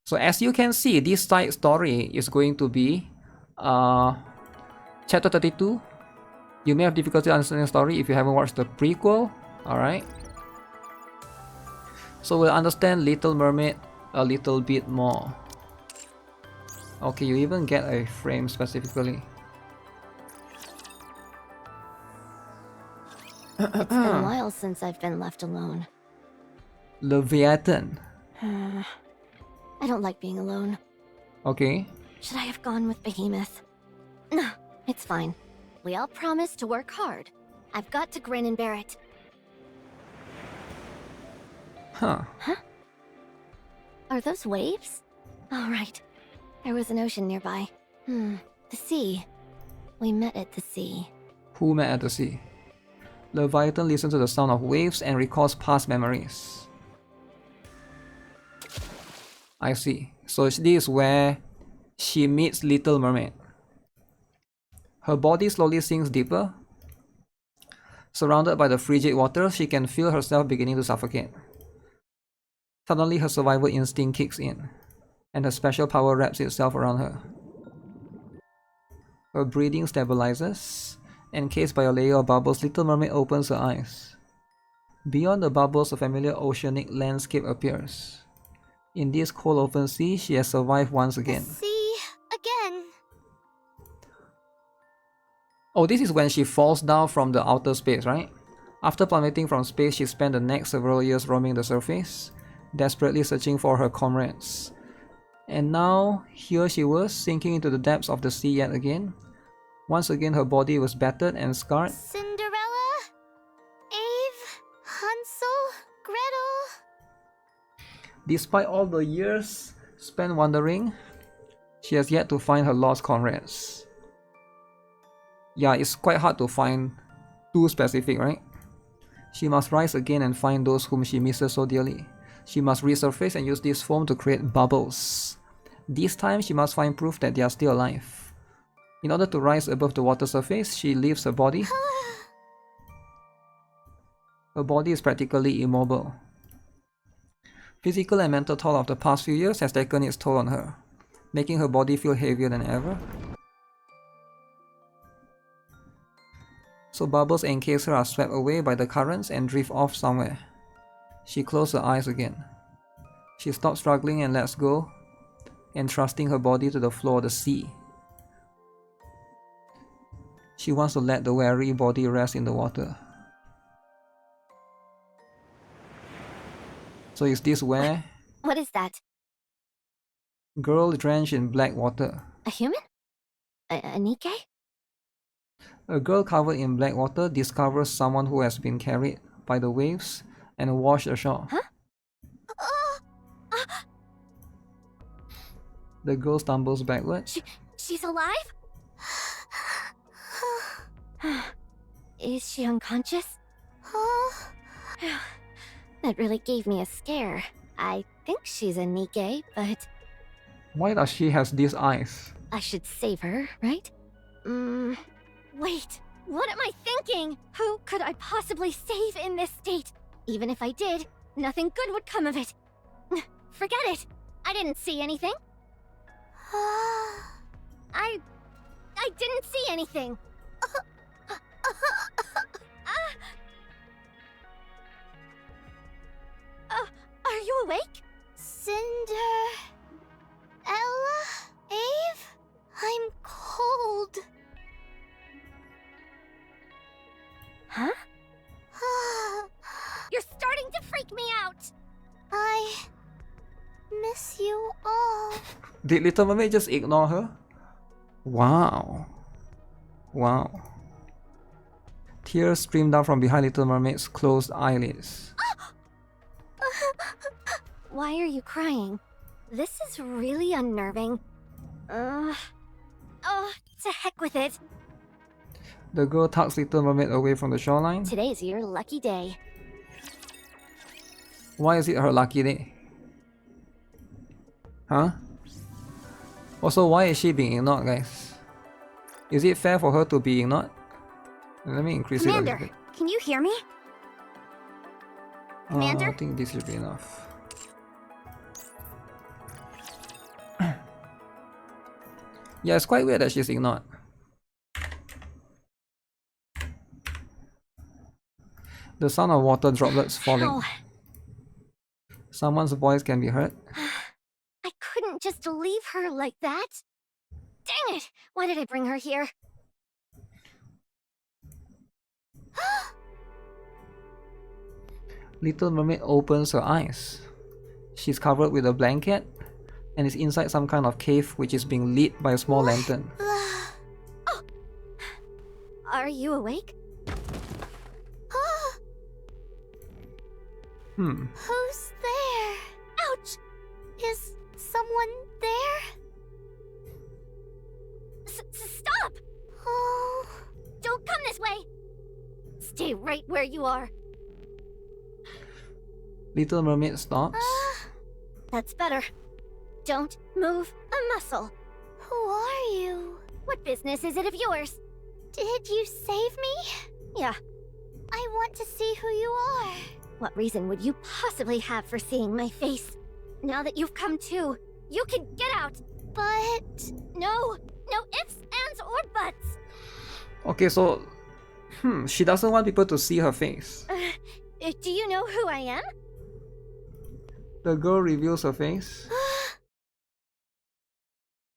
So as you can see, this side story is going to be chapter 32. You may have difficulty understanding the story if you haven't watched the prequel. Alright. So we'll understand Little Mermaid a little bit more. Okay, you even get a frame specifically. It's been a while since I've been left alone. Leviathan. I don't like being alone. Okay. Should I have gone with Behemoth? No, it's fine. We all promised to work hard. I've got to grin and bear it. Huh. Are those waves? Oh, right. There was an ocean nearby. The sea. We met at the sea. Who met at the sea? Leviathan listens to the sound of waves and recalls past memories. I see. So this is where she meets Little Mermaid. Her body slowly sinks deeper. Surrounded by the frigid water, she can feel herself beginning to suffocate. Suddenly her survival instinct kicks in, and her special power wraps itself around her. Her breathing stabilizes. Encased by a layer of bubbles, Little Mermaid opens her eyes. Beyond the bubbles, a familiar oceanic landscape appears. In this cold open sea, she has survived once again. The sea again. Oh, this is when she falls down from the outer space, right? After plummeting from space, she spent the next several years roaming the surface, desperately searching for her comrades. And now, here she was, sinking into the depths of the sea yet again. Once again, her body was battered and scarred. Cinderella? Eve? Hansel? Gretel? Despite all the years spent wandering, she has yet to find her lost comrades. Yeah, it's quite hard to find too specific, right? She must rise again and find those whom she misses so dearly. She must resurface and use this foam to create bubbles. This time, she must find proof that they are still alive. In order to rise above the water surface, she leaves her body. Her body is practically immobile. Physical and mental toll of the past few years has taken its toll on her, making her body feel heavier than ever. So bubbles encased her are swept away by the currents and drift off somewhere. She closed her eyes again. She stops struggling and lets go, entrusting her body to the floor of the sea. She wants to let the weary body rest in the water. So is this where? What is that? Girl drenched in black water. A human? A NIKKE? A girl covered in black water discovers someone who has been carried by the waves and washed ashore. Huh? The girl stumbles backwards. She's alive? Is she unconscious? That really gave me a scare. I think she's a NIKKE, but Why does she has these eyes? I should save her, right? Wait, what am I thinking? Who could I possibly save in this state? Even if I did, nothing good would come of it. Forget it. I didn't see anything. I didn't see anything. Are you awake? Cinderella? Eve? I'm cold. Huh? You're starting to freak me out. I miss you all. Did Little Mermaid just ignore her? Wow. Wow. Tears stream down from behind Little Mermaid's closed eyelids. Why are you crying? This is really unnerving. Oh, to heck with it. The girl tucks Little Mermaid away from the shoreline. Today's your lucky day. Why is it her lucky day? Huh? Also, why is she being ignored, guys? Is it fair for her to be ignored? Let me increase it a little bit. Can you hear me? Commander? I think this should be enough. Yeah, it's quite weird that she's ignored. The sound of water droplets falling. Ow. Someone's voice can be heard. I couldn't just leave her like that. Dang it! Why did I bring her here? Little Mermaid opens her eyes. She's covered with a blanket and is inside some kind of cave which is being lit by a small lantern. Oh. Are you awake? Who's there? Ouch! Is someone there? Stop! Oh. Don't come this way! Stay right where you are. Little Mermaid stops. That's better. Don't move a muscle. Who are you? What business is it of yours? Did you save me? Yeah. I want to see who you are. What reason would you possibly have for seeing my face? Now that you've come to, you can get out! But... No! No ifs, ands, or buts! Okay, so... she doesn't want people to see her face. Do you know who I am? The girl reveals her face.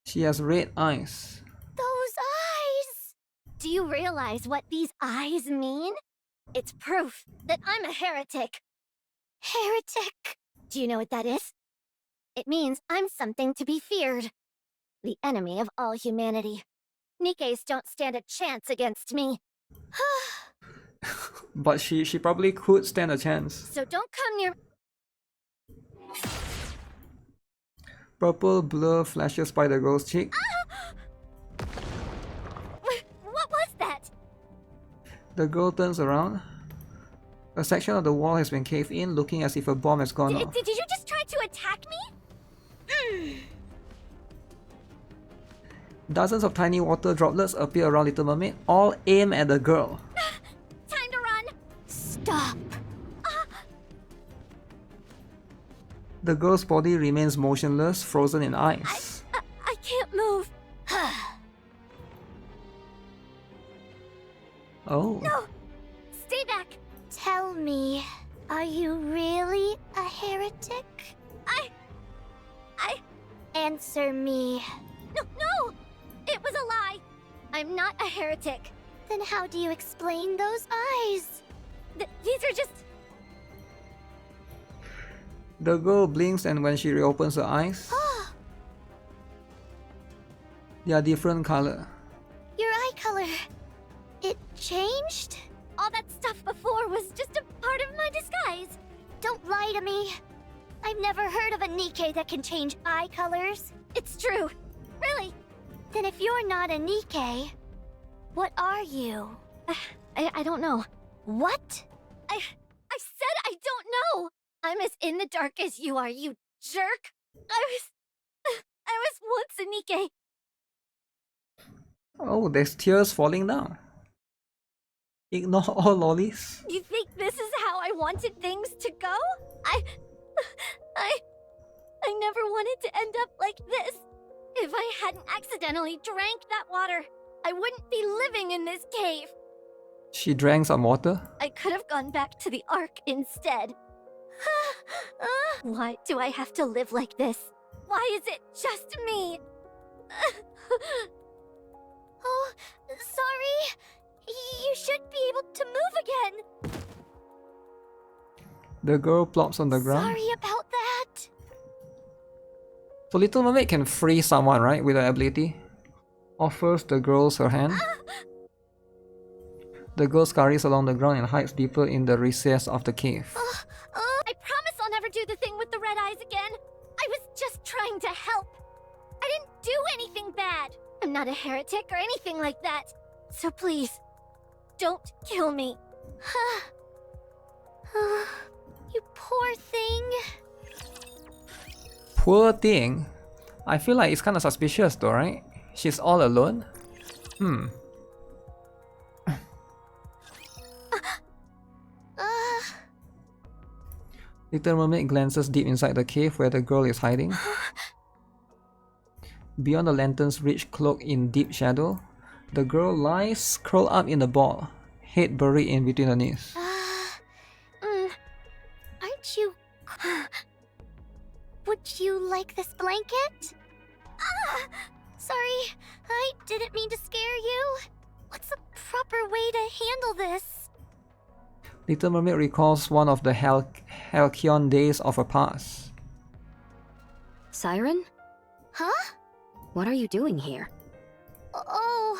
She has red eyes. Those eyes! Do you realize what these eyes mean? It's proof that I'm a heretic. Heretic? Do you know what that is? It means I'm something to be feared. The enemy of all humanity. Nikkes don't stand a chance against me. But she probably could stand a chance. So don't come near... Purple blur flashes by the girl's cheek. What was that? The girl turns around. A section of the wall has been caved in, looking as if a bomb has gone off. Did you just try to attack me? Dozens of tiny water droplets appear around Little Mermaid, all aim at the girl. Time to run! Stop. The girl's body remains motionless, frozen in ice. I can't move. Oh. No! Stay back! Tell me, are you really a heretic? I... Answer me. No! It was a lie! I'm not a heretic. Then how do you explain those eyes? These are just... The girl blinks, and when she reopens her eyes, they are different color. Your eye color. It changed? All that stuff before was just a part of my disguise. Don't lie to me. I've never heard of a Nikke that can change eye colors. It's true. Really. Then if you're not a Nikke, what are you? I don't know. What? I said I don't know! I'm as in the dark as you are, you jerk! I was once a Nikke. Oh, there's tears falling down. Ignore all lollies. You think this is how I wanted things to go? I never wanted to end up like this. If I hadn't accidentally drank that water, I wouldn't be living in this cave. She drank some water. I could have gone back to the Ark instead. Why do I have to live like this? Why is it just me? Oh, sorry. You should be able to move again. The girl plops on the ground. Sorry about that. So Little Mermaid can free someone, right, with her ability. Offers the girls her hand. The girl scurries along the ground and hides deeper in the recess of the cave. I promise I'll never do the thing with the red eyes again. I was just trying to help. I didn't do anything bad. I'm not a heretic or anything like that. So please, don't kill me. You poor thing. Poor thing. I feel like it's kind of suspicious though, right? She's all alone. Little Mermaid glances deep inside the cave where the girl is hiding. Beyond the lantern's rich cloak in deep shadow, the girl lies curled up in a ball, head buried in between her knees. Aren't you... Would you like this blanket? Ah! Sorry, I didn't mean to scare you. What's a proper way to handle this? Little Mermaid recalls one of the halcyon days of her past. Siren? Huh? What are you doing here? Oh...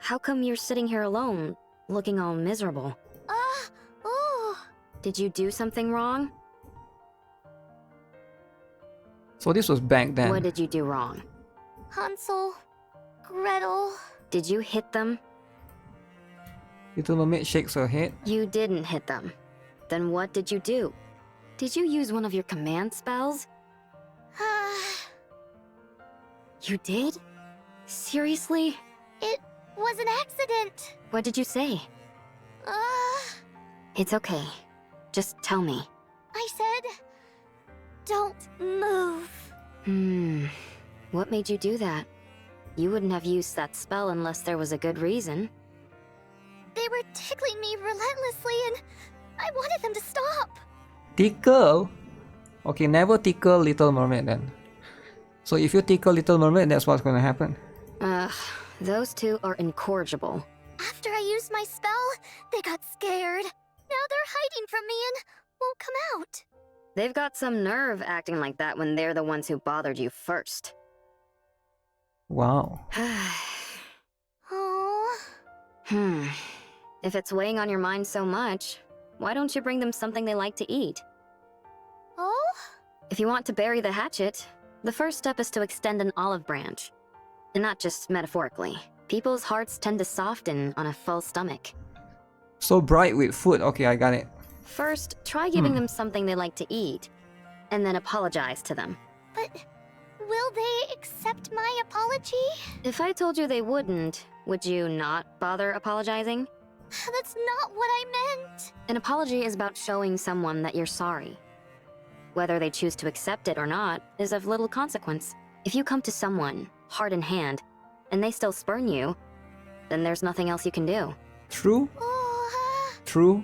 How come you're sitting here alone, looking all miserable? Oh... Did you do something wrong? So this was back then. What did you do wrong? Hansel... Gretel... Did you hit them? Little Mermaid shakes her head. You didn't hit them. Then what did you do? Did you use one of your command spells? You did? Seriously? It was an accident. What did you say? It's okay. Just tell me. I said... Don't move. What made you do that? You wouldn't have used that spell unless there was a good reason. They were tickling me relentlessly and I wanted them to stop. Tickle? Okay, never tickle Little Mermaid then. So if you tickle Little Mermaid, that's what's gonna happen. Those two are incorrigible. After I used my spell, they got scared. Now they're hiding from me and won't come out. They've got some nerve acting like that when they're the ones who bothered you first. Wow. Oh. If it's weighing on your mind so much, why don't you bring them something they like to eat? Oh? If you want to bury the hatchet, the first step is to extend an olive branch. And not just metaphorically. People's hearts tend to soften on a full stomach. So bright with food. Okay, I got it. First, try giving them something they like to eat, and then apologize to them. But will they accept my apology? If I told you they wouldn't, would you not bother apologizing? That's not what I meant. An apology is about showing someone that you're sorry. Whether they choose to accept it or not is of little consequence. If you come to someone, heart in hand, and they still spurn you, then there's nothing else you can do. True? Oh, True.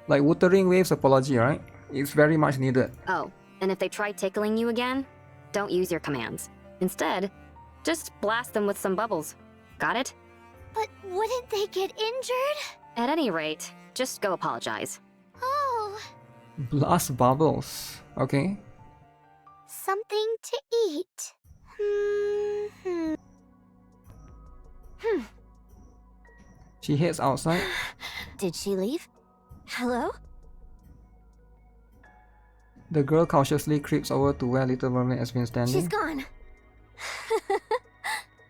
Like Wuthering Waves apology, right? It's very much needed. Oh, and if they try tickling you again, don't use your commands. Instead, just blast them with some bubbles. Got it? but wouldn't they get injured? At any rate, just go apologize. Oh, Blast bubbles. Okay. something to eat. She heads outside. Did she leave? Hello? The girl cautiously creeps over to where Little Mermaid has been standing. She's gone.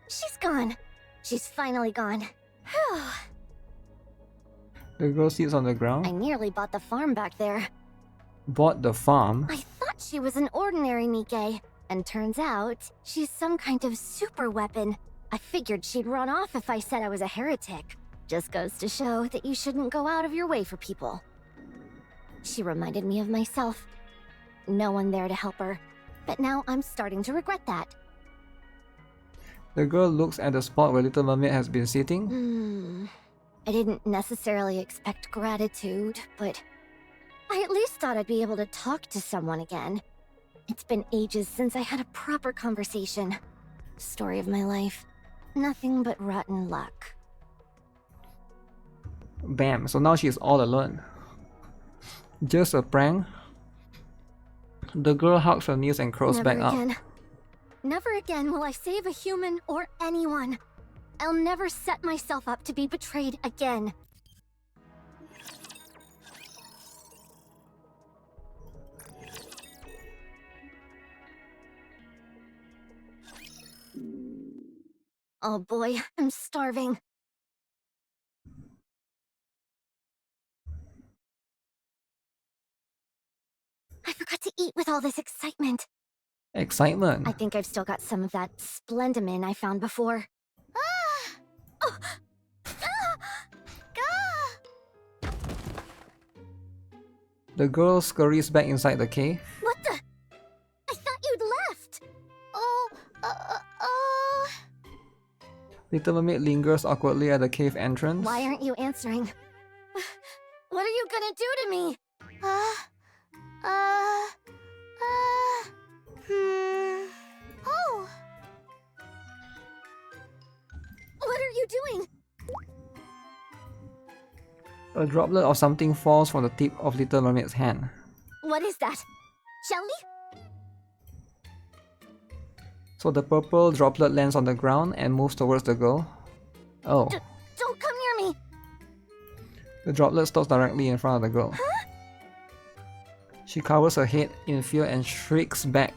She's gone. She's finally gone. Whew. The girl sits on the I ground. nearly bought the farm back there. Bought the farm. I thought she was an ordinary NIKKE, and turns out she's some kind of super weapon. I figured she'd run off if I said I was a heretic. Just goes to show that you shouldn't go out of your way for people. She reminded me of myself. No one there to help her. But now I'm starting to regret that. The girl looks at the spot where Little Mermaid has been sitting. I didn't necessarily expect gratitude, but I at least thought I'd be able to talk to someone again. It's been ages since I had a proper conversation. Story of my life. Nothing but rotten luck. Bam. So now she's all alone. Just a prank. The girl hugs her knees and curls back up. Never again will I save a human or anyone. I'll never set myself up to be betrayed again. Oh boy, I'm starving. I forgot to eat with all this excitement. Excitement. I think I've still got some of that splendimin I found before. Ah! Oh! Ah! Ah! The girl scurries back inside the cave. What the? I thought you'd left. Oh, Little Mermaid lingers awkwardly at the cave entrance. Why aren't you answering? What are you gonna do to me? Oh. What are you doing? A droplet of something falls from the tip of Little Mermaid's hand. What is that? Jelly? So the purple droplet lands on the ground and moves towards the girl. Oh. Don't come near me! The droplet stops directly in front of the girl. Huh? She covers her head in fear and shrieks back.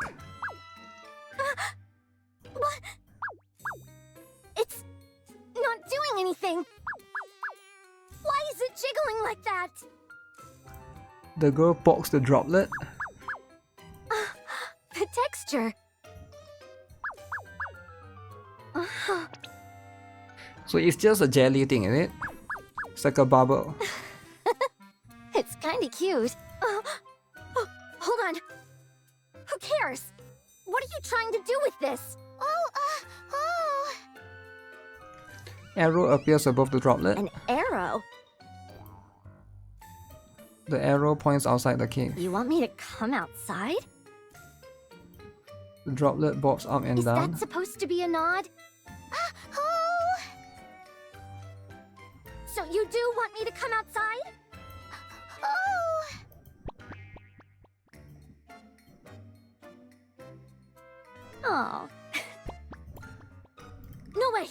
What? It's not doing anything. Why is it jiggling like that? The girl pokes the droplet. The texture. So it's just a jelly thing, is it? It's like a bubble. It's kinda cute. Hold on. Who cares? What are you trying to do with this? Arrow appears above the droplet. An arrow? The arrow points outside the cave. You want me to come outside? The droplet bobs up and Is down. that supposed to be a nod? So you do want me to come outside? Oh. No way!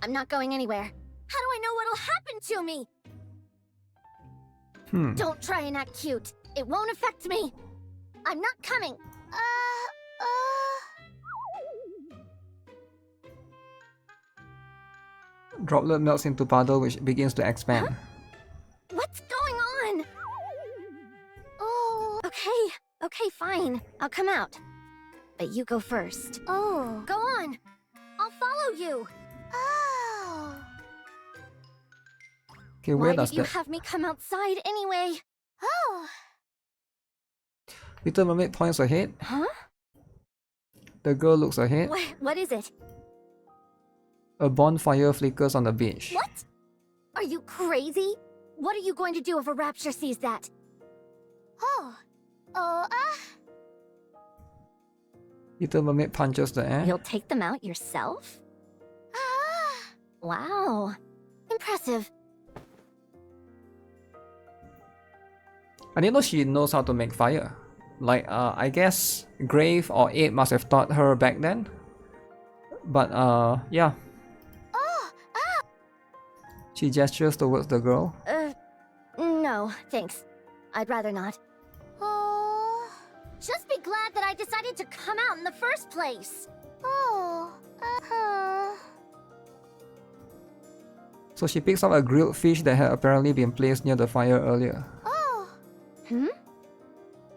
I'm not going anywhere. How do I know what'll happen to me? Don't try and act cute. It won't affect me. I'm not coming. Droplet melts into puddle which begins to expand. Huh? What's going on? Oh. Okay, fine. I'll come out. But you go first. Oh. Go on. I'll follow you. Oh. Okay, where Why does did you that... have me come outside anyway? Oh. Little Mermaid points ahead. Huh? The girl looks ahead. What is it? A bonfire flickers on the beach. What? Are you crazy? What are you going to do if a rapture sees that? Little Mermaid punches the air. You'll take them out yourself? Wow. Impressive. I didn't know she knows how to make fire. Like, I guess Grave or Abe must have taught her back then. But, yeah. She gestures towards the girl. No, thanks. I'd rather not. Oh. Just be glad that I decided to come out in the first place. So she picks up a grilled fish that had apparently been placed near the fire earlier.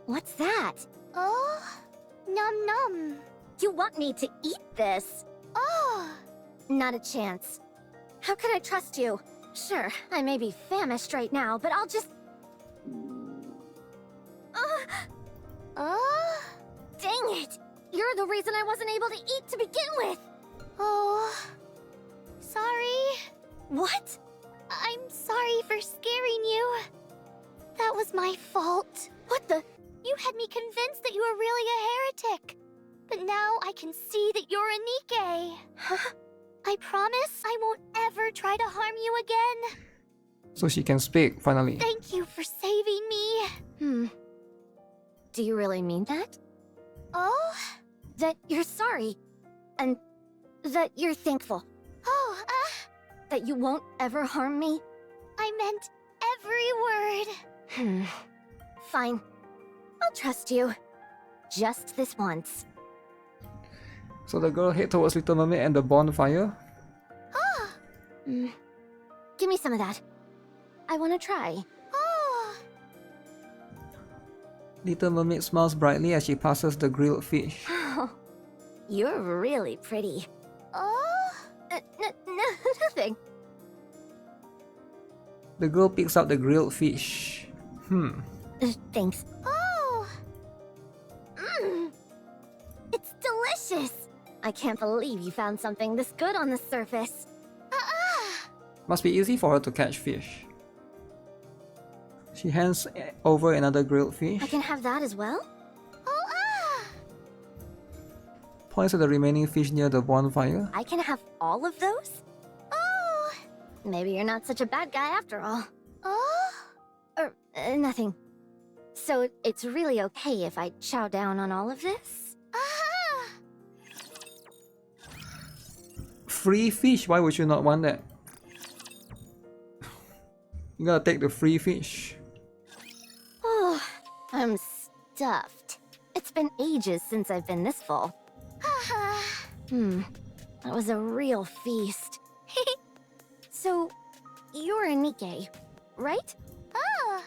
What's that? Num num. You want me to eat this? Not a chance. How can I trust you? Sure, I may be famished right now, but I'll just... Dang it! You're the reason I wasn't able to eat to begin with! Sorry. What? I'm sorry for scaring you. That was my fault. What the? You had me convinced that you were really a heretic. But now I can see that you're a NIKKE. Huh? I promise I won't ever try to harm you again. So she can speak, finally. Thank you for saving me. Do you really mean that? That you're sorry. And that you're thankful. That you won't ever harm me? I meant every word. Fine. I'll trust you. Just this once. So the girl heads towards Little Mermaid and the bonfire. Give me some of that. I want to try. Little Mermaid smiles brightly as she passes the grilled fish. You're really pretty. Nothing. The girl picks up the grilled fish. Thanks. It's delicious. I can't believe you found something this good on the surface. Must be easy for her to catch fish. She hands over another grilled fish, I can have that as well? Oh, points at the remaining fish near the bonfire. I can have all of those? oh, Maybe you're not such a bad guy after all. oh. Nothing. So it's really okay if I chow down on all of this? Free fish, why would you not want that? You gotta take the free fish. Oh, I'm stuffed. It's been ages since I've been this full. That was a real feast. So, you're a NIKKE, right? Oh,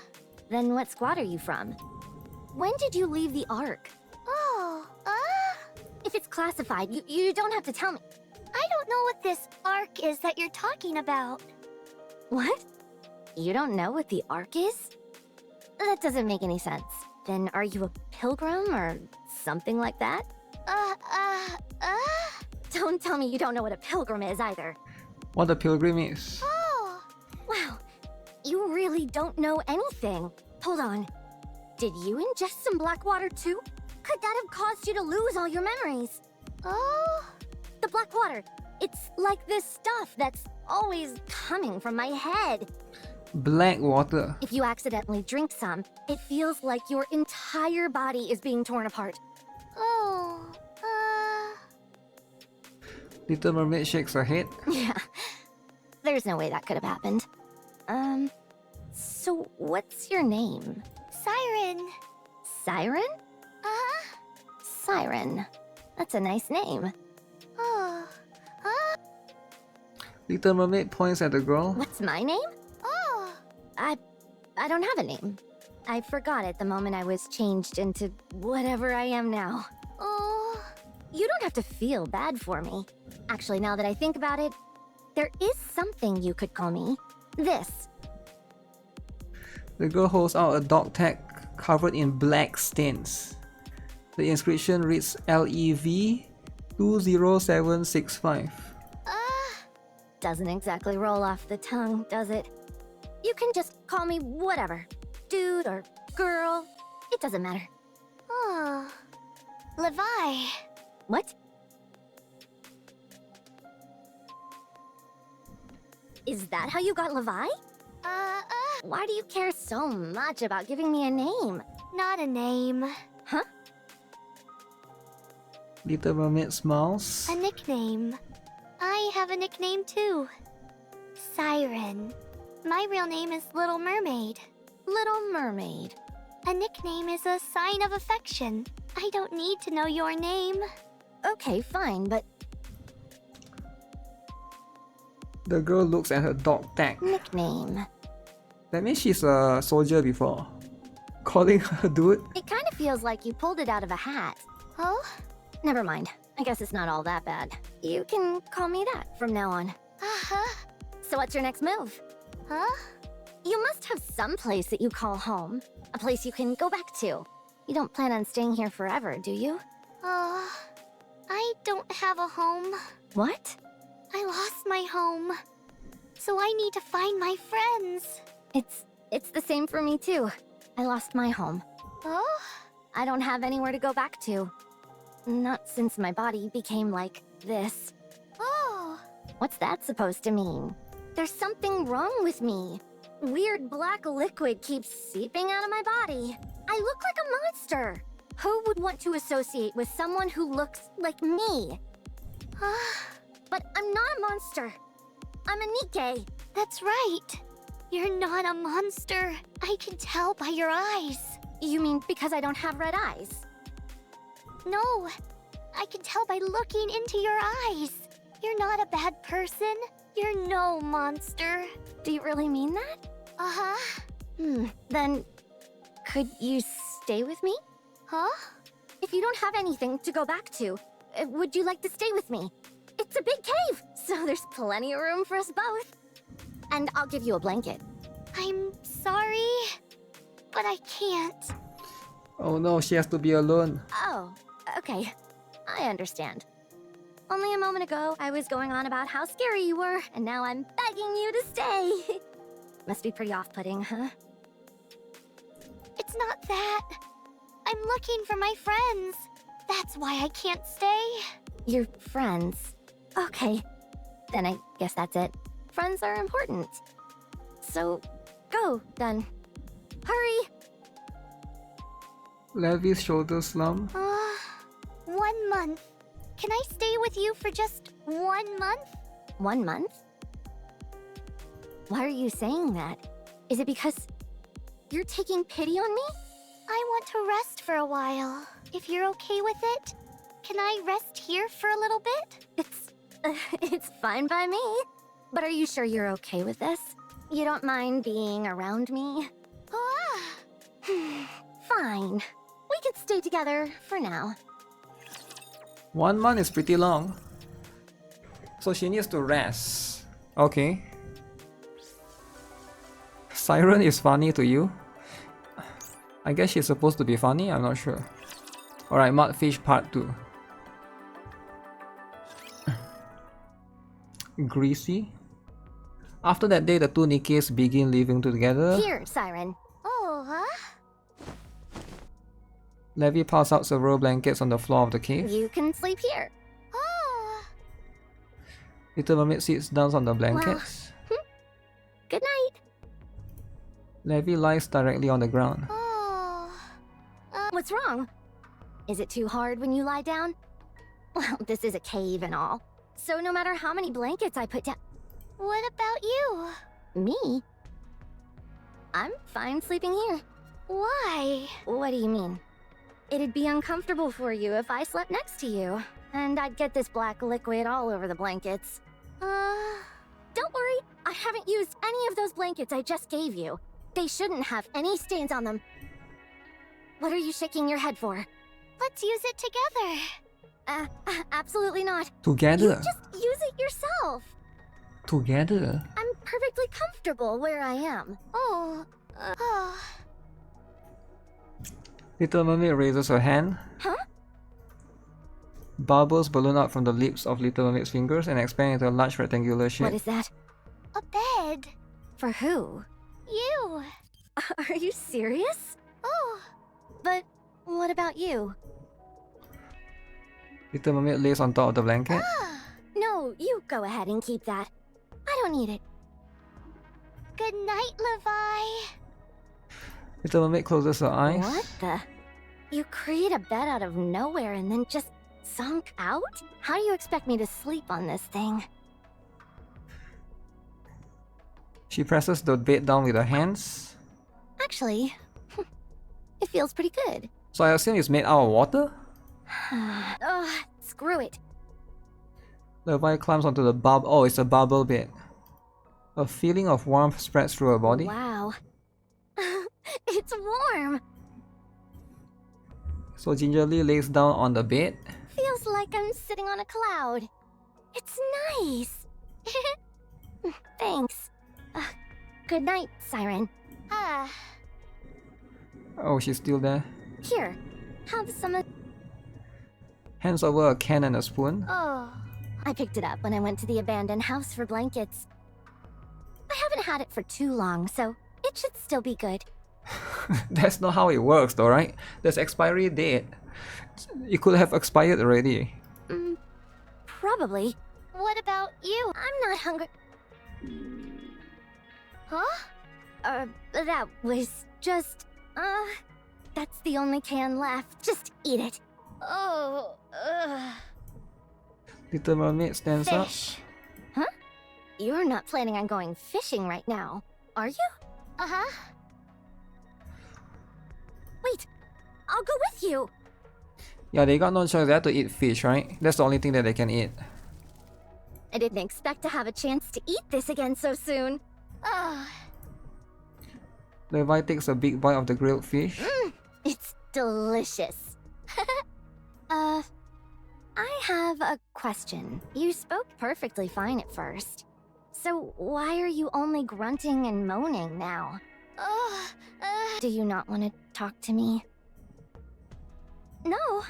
Then what squad are you from? When did you leave the Ark? oh, If it's classified, you don't have to tell me. I don't know what this arc is that you're talking about. What? You don't know what the Ark is? That doesn't make any sense. Then are you a pilgrim or something like that? Don't tell me you don't know what a pilgrim is either. What a pilgrim is. Oh, Wow, you really don't know anything. Hold on. Did you ingest some black water too? Could that have caused you to lose all your memories? oh, The black water, it's like this stuff that's always coming from my head. Black water. If you accidentally drink some, it feels like your entire body is being torn apart. oh, Little Mermaid shakes her head. Yeah, there's no way that could have happened. So what's your name? Siren. Siren? Uh-huh. Siren. That's a nice name. Oh, Little Mermaid points at the girl. What's my name? oh, I don't have a name. I forgot it the moment I was changed into whatever I am now. oh. You don't have to feel bad for me. Actually, now that I think about it, there is something you could call me. This. The girl holds out a dog tag covered in black stains. The inscription reads LEV 20765. Doesn't exactly roll off the tongue, does it? You can just call me whatever. Dude or girl. It doesn't matter. Oh. Levi. What? Is that how you got Levi? Why do you care so much about giving me a name? Not a name. Huh? Little Mermaid smiles. A nickname. I have a nickname too. Siren. My real name is Little Mermaid. Little Mermaid. A nickname is a sign of affection. I don't need to know your name. Okay, fine, but The girl looks at her dog tag. nickname. That means she's a soldier before. Calling her dude? It kind of feels like you pulled it out of a hat. Oh? Never mind. I guess it's not all that bad. You can call me that from now on. Uh-huh. So what's your next move? Huh? You must have some place that you call home. A place you can go back to. You don't plan on staying here forever, do you? Oh. I don't have a home. What? I lost my home. So I need to find my friends. It's the same for me too. I lost my home. Oh? I don't have anywhere to go back to. Not since my body became like this. Oh. What's that supposed to mean? There's something wrong with me. Weird black liquid keeps seeping out of my body. I look like a monster. Who would want to associate with someone who looks like me? But I'm not a monster. I'm a NIKKE. That's right. You're not a monster. I can tell by your eyes. You mean because I don't have red eyes? No. I can tell by looking into your eyes. You're not a bad person. You're no monster. Do you really mean that? Uh-huh. Then could you stay with me? Huh? If you don't have anything to go back to, would you like to stay with me? It's a big cave, so there's plenty of room for us both. And I'll give you a blanket. I'm sorry, but I can't. Oh no, she has to be alone. Oh, okay. I understand. Only a moment ago, I was going on about how scary you were, and now I'm begging you to stay. Must be pretty off-putting, huh? It's not that. I'm looking for my friends. That's why I can't stay. Your friends. Okay. Then I guess that's it. Friends are important. So, go, then. Hurry! Levy's shoulders slump. 1 month. Can I stay with you for just 1 month? 1 month? Why are you saying that? Is it because you're taking pity on me? I want to rest for a while. If you're okay with it, can I rest here for a little bit? It's fine by me. But are you sure you're okay with this? You don't mind being around me? Fine. We can stay together for now. 1 month is pretty long. So she needs to rest. Okay. Siren is funny to you? I guess she's supposed to be funny, I'm not sure. Alright, Mudfish Part 2. Greasy. After that day, the two Nikkes begin living together. Here, Siren. Oh, huh? Levy piles out several blankets on the floor of the cave. You can sleep here. Oh. Little Mermaid sits down on the blankets. Good night. Levy lies directly on the ground. Oh. What's wrong? Is it too hard when you lie down? Well, this is a cave and all. So no matter how many blankets I put down... What about you? Me? I'm fine sleeping here. Why? What do you mean? It'd be uncomfortable for you if I slept next to you. And I'd get this black liquid all over the blankets. Don't worry, I haven't used any of those blankets I just gave you. They shouldn't have any stains on them. What are you shaking your head for? Let's use it together. Absolutely not. Together. You just use it yourself. Together. I'm perfectly comfortable where I am. Oh. Little Mermaid raises her hand. Huh? Bubbles balloon out from the lips of Little Mermaid's fingers and expand into a large rectangular shape. What is that? A bed. For who? You. Are you serious? Oh. But what about you? Little Mermaid lays on top of the blanket. No, you go ahead and keep that. I don't need it. Good night, Levi. Little Mermaid closes her eyes. What the? You create a bed out of nowhere and then just sunk out? How do you expect me to sleep on this thing? She presses the bed down with her hands. Actually, it feels pretty good. So I assume it's made out of water? Ugh, screw it. Levi climbs onto the Oh, it's a bubble bed. A feeling of warmth spreads through her body. Wow. It's warm. So gingerly lays down on the bed. Feels like I'm sitting on a cloud. It's nice. Thanks. Good night, Siren. Oh, she's still there. Here, have some of... Hands over a can and a spoon. Oh. I picked it up when I went to the abandoned house for blankets. I haven't had it for too long, so it should still be good. That's not how it works though, right? There's expiry date. It could have expired already. Probably. What about you? I'm not hungry. Huh? That was just... that's the only can left. Just eat it. Oh. Little Mermaid stands up. Fish. You're not planning on going fishing right now, are you? Uh-huh. Wait, I'll go with you. Yeah, they got no choice. They have to eat fish, right? That's the only thing that they can eat. I didn't expect to have a chance to eat this again so soon. Levi takes a big bite of the grilled fish. It's delicious. I have a question. You spoke perfectly fine at first. So why are you only grunting and moaning now? Do you not want to talk to me? No.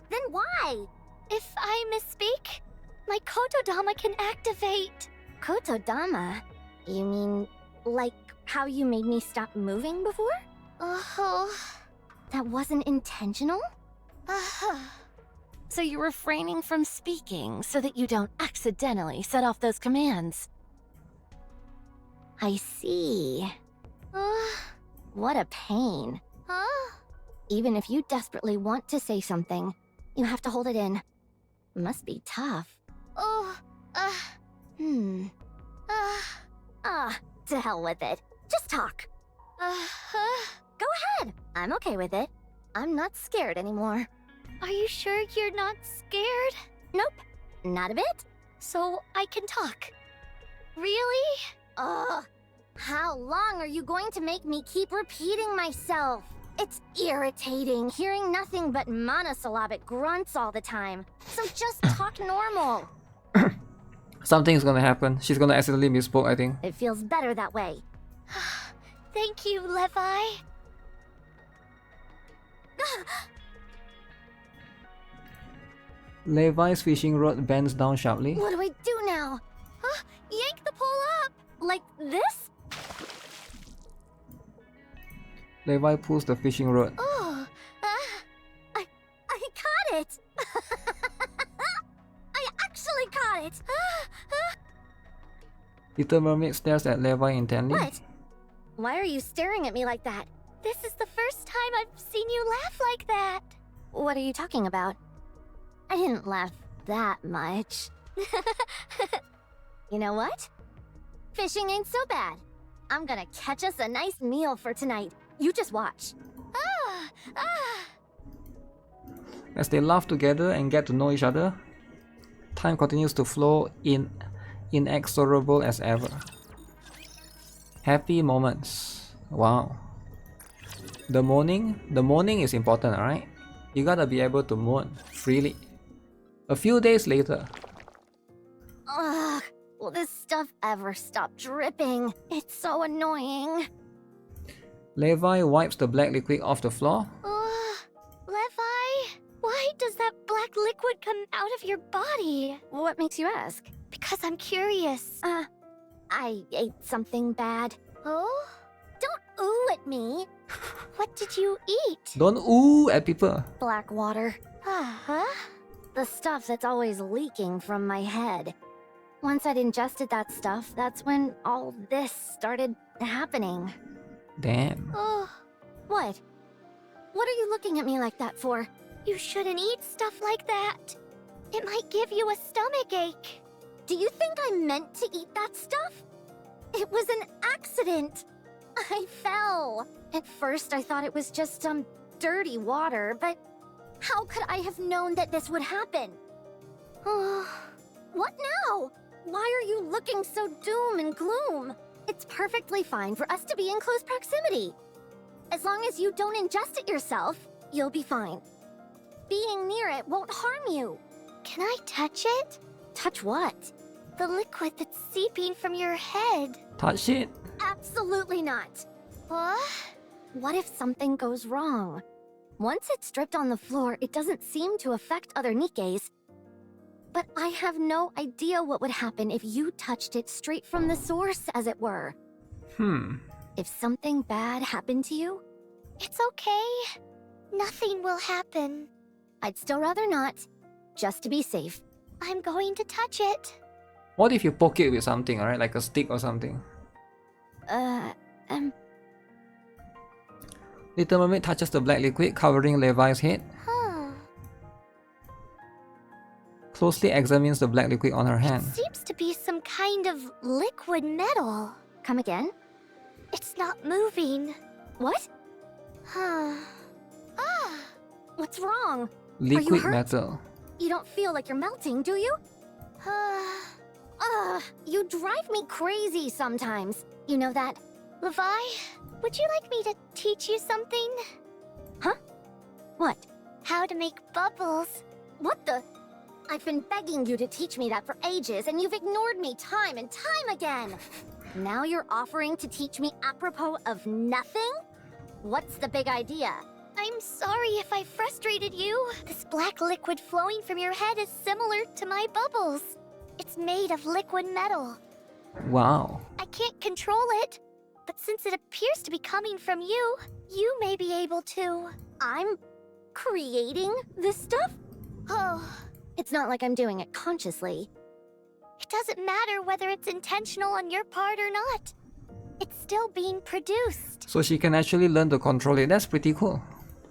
Then why? If I misspeak, My Kotodama can activate. Kotodama? You mean, like how you made me stop moving before? That wasn't intentional? So you're refraining from speaking so that you don't accidentally set off those commands. I see. What a pain. Even if you desperately want to say something, you have to hold it in. Must be tough. To hell with it. Just talk. Go ahead. I'm okay with it. I'm not scared anymore. Are you sure you're not scared? Nope. Not a bit. So I can talk. Really? How long are you going to make me keep repeating myself? It's irritating hearing nothing but monosyllabic grunts all the time. So just talk normal. Something's gonna happen. She's gonna accidentally misspoke, I think. It feels better that way. Thank you, Levi. Levi's fishing rod bends down sharply. What do I do now? Yank the pole up! Like this? Levi pulls the fishing rod. I caught it! I actually caught it! Little Mermaid stares at Levi intently. What? Why are you staring at me like that? This is the first time I've seen you laugh like that. What are you talking about? I didn't laugh that much. You know what? Fishing ain't so bad. I'm gonna catch us a nice meal for tonight. You just watch. As they laugh together and get to know each other, time continues to flow inexorable as ever. Happy moments. Wow. The mourning is important, alright? You gotta be able to mourn freely. A few days later. Ugh, will this stuff ever stop dripping? It's so annoying. Levi wipes the black liquid off the floor. Levi, why does that black liquid come out of your body? What makes you ask? Because I'm curious. I ate something bad. Oh? Don't ooh at me. What did you eat? Don't ooh at people. Black water. The stuff that's always leaking from my head. Once I'd ingested that stuff, that's when all this started happening. Damn. What? What are you looking at me like that for? You shouldn't eat stuff like that. It might give you a stomach ache. Do you think I meant to eat that stuff? It was an accident. I fell. At first, I thought it was just some dirty water, but how could I have known that this would happen? What now? Why are you looking so doom and gloom? It's perfectly fine for us to be in close proximity. As long as you don't ingest it yourself, you'll be fine. Being near it won't harm you. Can I touch it? Touch what? The liquid that's seeping from your head. Touch it. Absolutely not. What if something goes wrong? Once it's dripped on the floor, it doesn't seem to affect other NIKKEs. But I have no idea what would happen if you touched it straight from the source, as it were. If something bad happened to you, It's okay. Nothing will happen. I'd still rather not, just to be safe. I'm going to touch it. What if you poke it with something, alright? Like a stick or something? Little Mermaid touches the black liquid covering Levi's head. Closely examines the black liquid on her hand. Seems to be some kind of liquid metal. Come again? It's not moving. What? What's wrong? Liquid hurt? metal. You don't feel like you're melting, do you? You drive me crazy sometimes. You know that? Levi, would you like me to teach you something? Huh? What? How to make bubbles. What the? I've been begging you to teach me that for ages, and you've ignored me time and time again. Now you're offering to teach me apropos of nothing? What's the big idea? I'm sorry if I frustrated you. This black liquid flowing from your head is similar to my bubbles. It's made of liquid metal. Wow. I can't control it. But since it appears to be coming from you, you may be able to. I'm creating this stuff? Oh, It's not like I'm doing it consciously. it doesn't matter whether it's intentional on your part or not. It's still being produced. So she can actually learn to control it. That's pretty cool.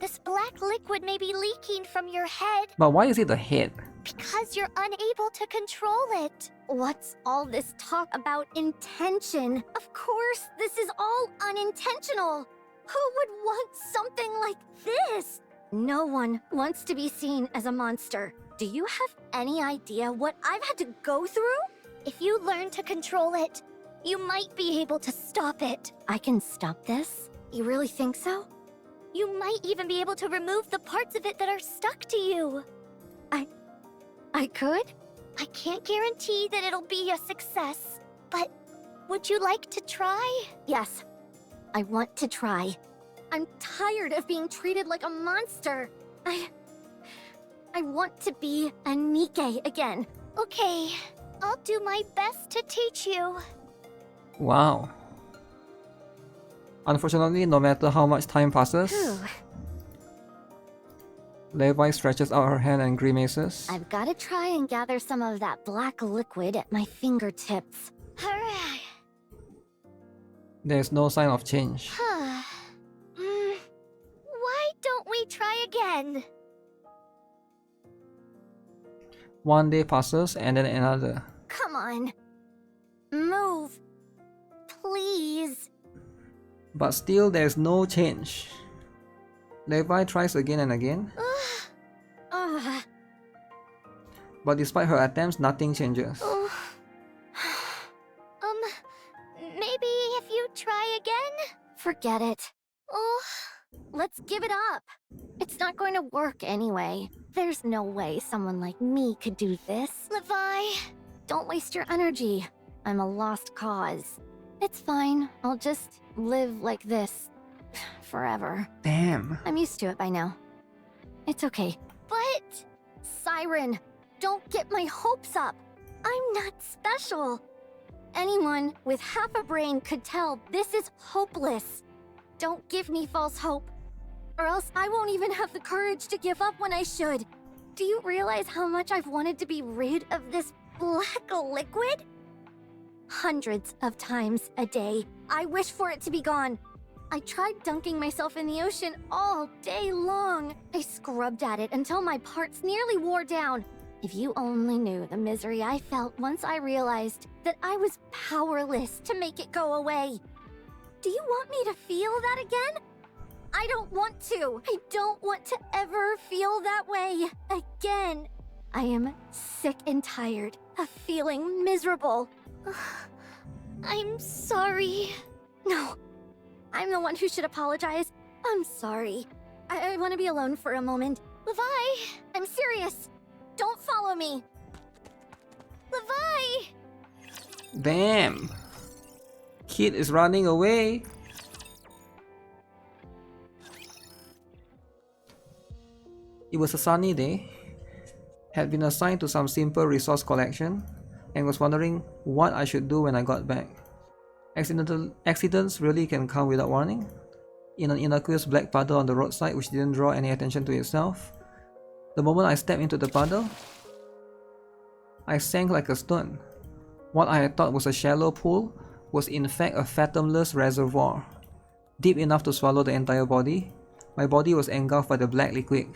This black liquid may be leaking from your head But why is it the head? because you're unable to control it. What's all this talk about intention? Of course, this is all unintentional. Who would want something like this? No one wants to be seen as a monster. Do you have any idea what I've had to go through? If you learn to control it, you might be able to stop it. I can stop this? You really think so? You might even be able to remove the parts of it that are stuck to you. I could? I can't guarantee that it'll be a success, but would you like to try? Yes. I want to try. I'm tired of being treated like a monster. I want to be a NIKKE again. Okay, I'll do my best to teach you. Wow. Unfortunately, no matter how much time passes, Phew. Levi stretches out her hand and grimaces. I've got to try and gather some of that black liquid at my fingertips. Hooray! There's no sign of change. Why don't we try again? One day passes and then another. Come on. Move. Please. But still there's no change. Levi tries again and again, Ugh. but despite her attempts, nothing changes. Maybe if you try again? Forget it. Oh, Let's give it up. It's not going to work anyway. There's no way someone like me could do this. Levi. Don't waste your energy. I'm a lost cause. It's fine. I'll just live like this forever. Damn. I'm used to it by now. It's okay. But Siren, don't get my hopes up. I'm not special. Anyone with half a brain could tell this is hopeless. Don't give me false hope, or else I won't even have the courage to give up when I should. Do you realize how much I've wanted to be rid of this black liquid? Hundreds of times a day, I wish for it to be gone. I tried dunking myself in the ocean all day long. I scrubbed at it until my parts nearly wore down. If you only knew the misery I felt once I realized that I was powerless to make it go away. Do you want me to feel that again? I don't want to. I don't want to ever feel that way again. I am sick and tired of feeling miserable. I'm sorry. No, I'm the one who should apologize. I'm sorry. I want to be alone for a moment. Levi! I'm serious. Don't follow me. Levi! Damn. Kid is running away. It was a sunny day. Had been assigned to some simple resource collection and was wondering what I should do when I got back. Accidents really can come without warning. In an innocuous black puddle on the roadside which didn't draw any attention to itself, the moment I stepped into the puddle, I sank like a stone. What I had thought was a shallow pool was in fact a fathomless reservoir. Deep enough to swallow the entire body, my body was engulfed by the black liquid.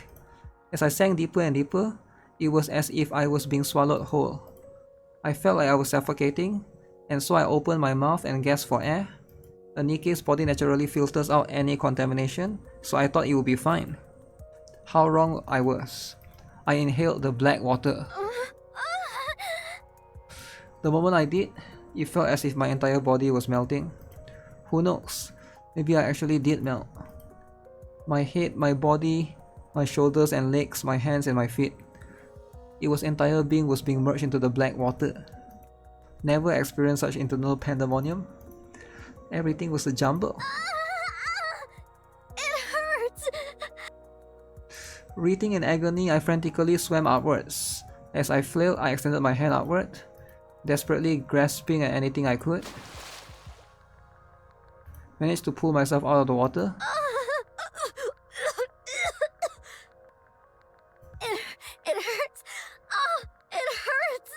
As I sank deeper and deeper, it was as if I was being swallowed whole. I felt like I was suffocating, and so I opened my mouth and gasped for air. A NIKKE's body naturally filters out any contamination, so I thought it would be fine. How wrong I was. I inhaled the black water. The moment I did, it felt as if my entire body was melting. Who knows? Maybe I actually did melt. My head, my body, my shoulders and legs, my hands and my feet. It was entire being was being merged into the black water. Never experienced such internal pandemonium. Everything was a jumble. It hurts. Writhing in agony, I frantically swam upwards. As I flailed, I extended my hand upward. desperately grasping at anything I could. Managed to pull myself out of the water. It hurts. Oh, it hurts.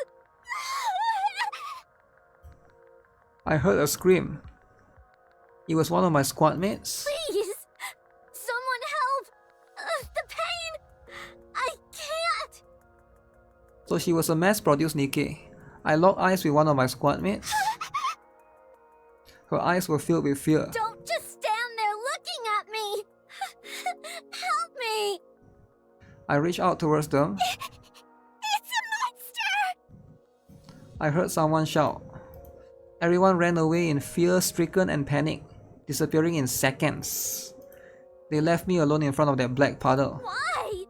I heard a scream. It was one of my squad mates. Please, someone help. The pain. I can't. So she was a mass-produced NIKKE. I locked eyes with one of my squad mates. Her eyes were filled with fear. Don't just stand there looking at me. Help me. I reached out towards them. It's a monster. I heard someone shout. Everyone ran away in fear, stricken and panic, disappearing in seconds. They left me alone in front of that black puddle. Why?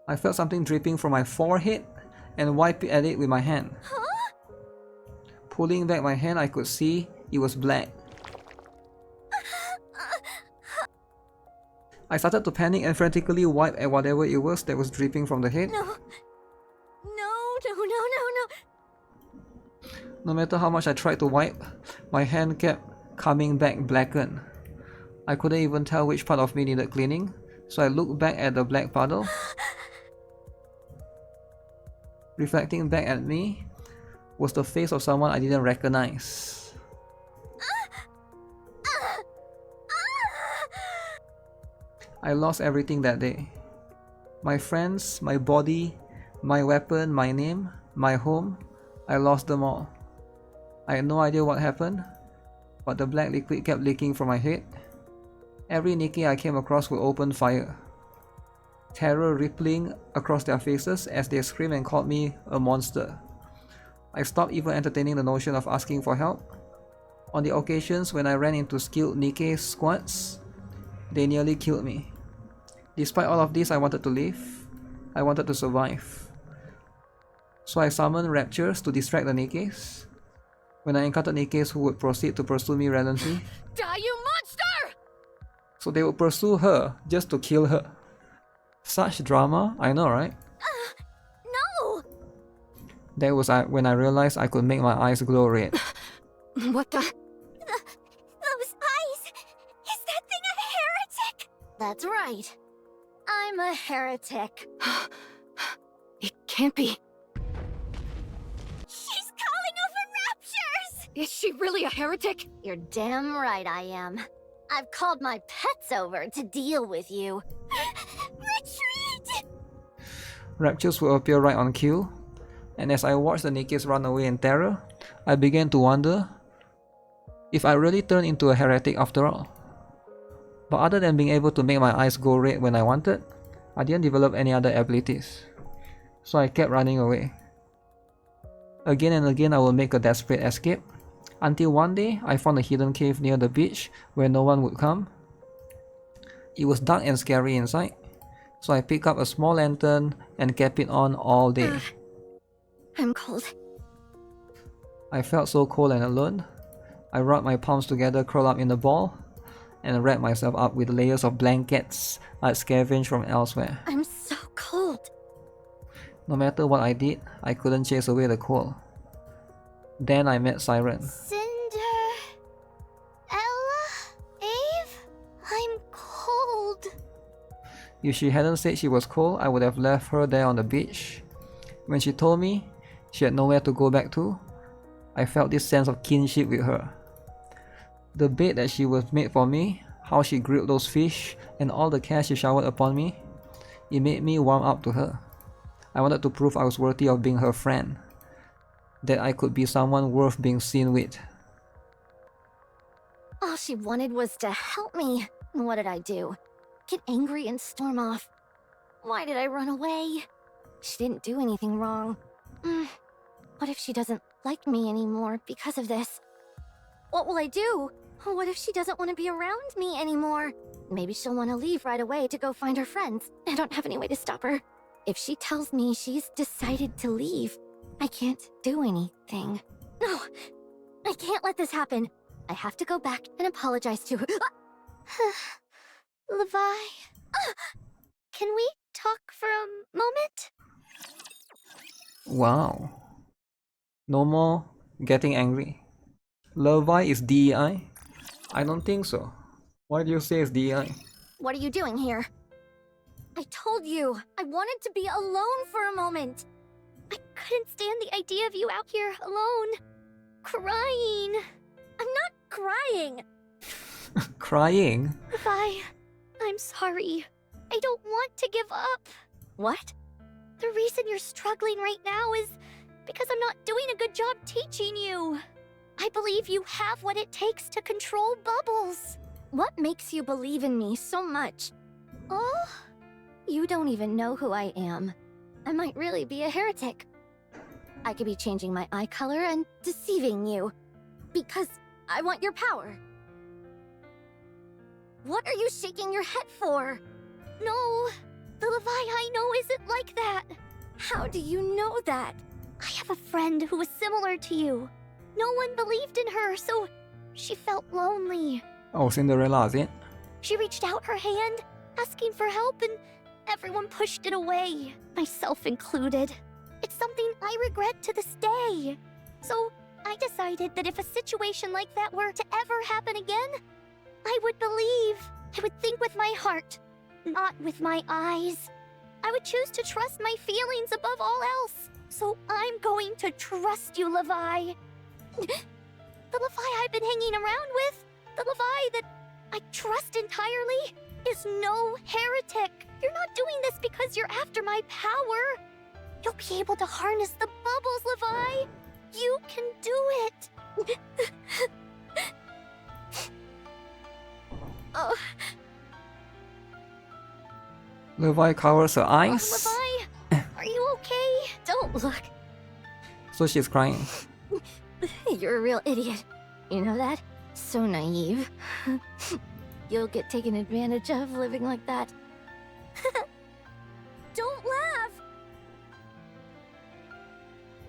I felt something dripping from my forehead and wiped at it with my hand. Huh? Pulling back my hand, I could see it was black. I started to panic and frantically wipe at whatever it was that was dripping from the head. No. No matter how much I tried to wipe, my hand kept coming back blackened. I couldn't even tell which part of me needed cleaning, so I looked back at the black puddle. Reflecting back at me was the face of someone I didn't recognize. I lost everything that day. My friends, my body, my weapon, my name, my home, I lost them all. I had no idea what happened, but the black liquid kept leaking from my head. Every NIKKE I came across would open fire. Terror rippling across their faces as they screamed and called me a monster. I stopped even entertaining the notion of asking for help. On the occasions when I ran into skilled NIKKE squads, they nearly killed me. Despite all of this, I wanted to live. I wanted to survive. So I summoned raptures to distract the NIKKEs. When I encountered NIKKEs who would proceed to pursue me relentlessly, Die, you monster! so they would pursue her just to kill her. Such drama, I know, right? No! That was when I realized I could make my eyes glow red. What the? Those eyes! Is that thing a heretic? That's right. I'm a heretic. It can't be. She's calling over raptures! Is she really a heretic? You're damn right I am. I've called my pets over to deal with you. Retreat! Raptures will appear right on cue, and as I watched the NIKKEs run away in terror, I began to wonder if I really turned into a heretic after all. But other than being able to make my eyes go red when I wanted, I didn't develop any other abilities. So I kept running away. Again and again I would make a desperate escape, until one day I found a hidden cave near the beach where no one would come. It was dark and scary inside, so I picked up a small lantern and kept it on all day. I'm cold. I felt so cold and alone. I rubbed my palms together, curled up in a ball, and wrapped myself up with layers of blankets I'd scavenged from elsewhere. I'm so cold. No matter what I did, I couldn't chase away the cold. Then I met Siren. Cinder... Ella... Eve... I'm cold. If she hadn't said she was cold, I would have left her there on the beach. When she told me she had nowhere to go back to, I felt this sense of kinship with her. The bed that she was made for me, how she grilled those fish, and all the care she showered upon me, it made me warm up to her. I wanted to prove I was worthy of being her friend, that I could be someone worth being seen with. All she wanted was to help me. What did I do? Get angry and storm off. Why did I run away? She didn't do anything wrong. What if she doesn't like me anymore because of this? What will I do? What if she doesn't want to be around me anymore? Maybe she'll want to leave right away to go find her friends. I don't have any way to stop her. If she tells me she's decided to leave, I can't do anything. No, I can't let this happen. I have to go back and apologize to her. Levi, can we talk for a moment? Wow. No more getting angry. Levi is DEI? I don't think so. Why do you say it's DEI? What are you doing here? I told you, I wanted to be alone for a moment. I couldn't stand the idea of you out here alone, crying. I'm not crying. Crying? Levi, I'm sorry. I don't want to give up. What? The reason you're struggling right now is because I'm not doing a good job teaching you. I believe you have what it takes to control bubbles. What makes you believe in me so much? Oh? You don't even know who I am. I might really be a heretic. I could be changing my eye color and deceiving you. Because I want your power. What are you shaking your head for? No, the Levi I know isn't like that. How do you know that? I have a friend who was similar to you. No one believed in her, so she felt lonely. Oh, Cinderella, is it? She reached out her hand, asking for help, and everyone pushed it away, myself included. It's something I regret to this day. So I decided that if a situation like that were to ever happen again, I would believe. I would think with my heart, not with my eyes. I would choose to trust my feelings above all else. So I'm going to trust you, Levi. The Levi I've been hanging around with, the Levi that I trust entirely, is no heretic. You're not doing this because you're after my power. You'll be able to harness the bubbles, Levi. You can do it. Oh, Levi covers her eyes. Levi, are you okay? don't look. So she's crying. You're a real idiot. You know that? So naive. You'll get taken advantage of living like that. Don't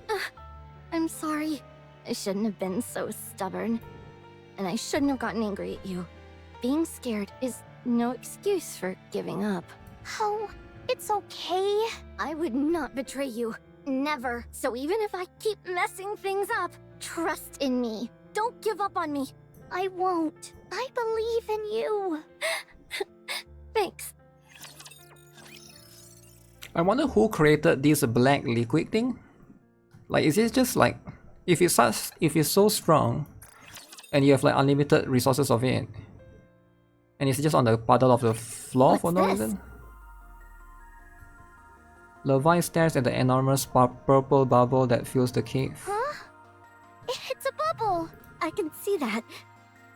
laugh! I'm sorry. I shouldn't have been so stubborn. And I shouldn't have gotten angry at you. Being scared is no excuse for giving up. Oh, it's okay. I would not betray you. Never. So even if I keep messing things up, trust in me. Don't give up on me. I won't. I believe in you. Thanks. I wonder who created this black liquid thing? Like, is it just like, if it's so strong, and you have like unlimited resources of it, and it's just on the puddle of the floor for no What's this? reason? Levi stares at the enormous purple bubble that fills the cave. Huh? It's a bubble. I can see that.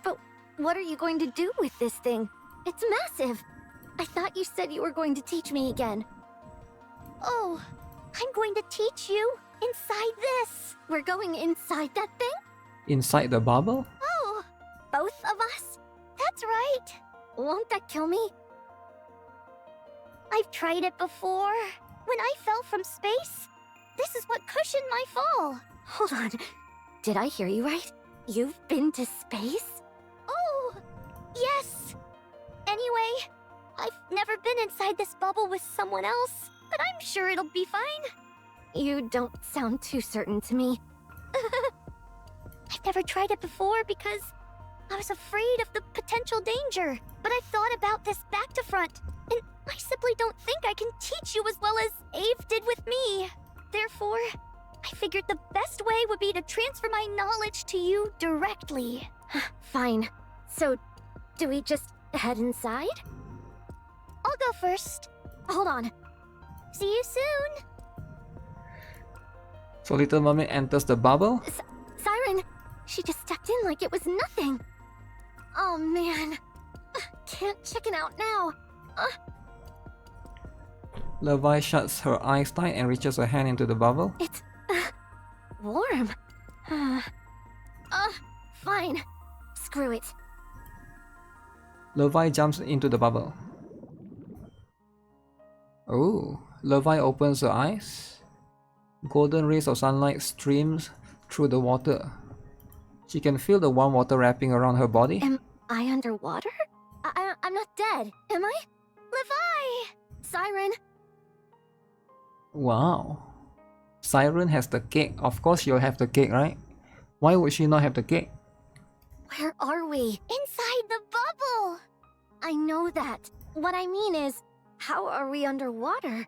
But what are you going to do with this thing? It's massive. I thought you said you were going to teach me again. Oh, I'm going to teach you inside this. We're going inside that thing? Inside the bubble? Oh, both of us? That's right. Won't that kill me? I've tried it before. When I fell from space, this is what cushioned my fall. Hold on. Did I hear you right? You've been to space? Oh, yes. Anyway, I've never been inside this bubble with someone else, but I'm sure it'll be fine. You don't sound too certain to me. I've never tried it before because I was afraid of the potential danger. But I thought about this back to front, and I simply don't think I can teach you as well as Ave did with me. Therefore, I figured the best way would be to transfer my knowledge to you directly. Fine. So, do we just head inside? I'll go first. Hold on. See you soon. So Little Mermaid enters the bubble. Siren, she just stepped in like it was nothing. Oh man. Can't chicken out now. Levi shuts her eyes tight and reaches her hand into the bubble. It's warm. Fine. Screw it. Levi jumps into the bubble. Oh, Levi opens her eyes. Golden rays of sunlight streams through the water. She can feel the warm water wrapping around her body. Am I underwater? I'm not dead, am I? Levi! Siren, Wow. Siren has the cake. Of course she'll have the cake, right? Why would she not have the cake? Where are we? Inside the bubble! I know that. What I mean is, how are we underwater?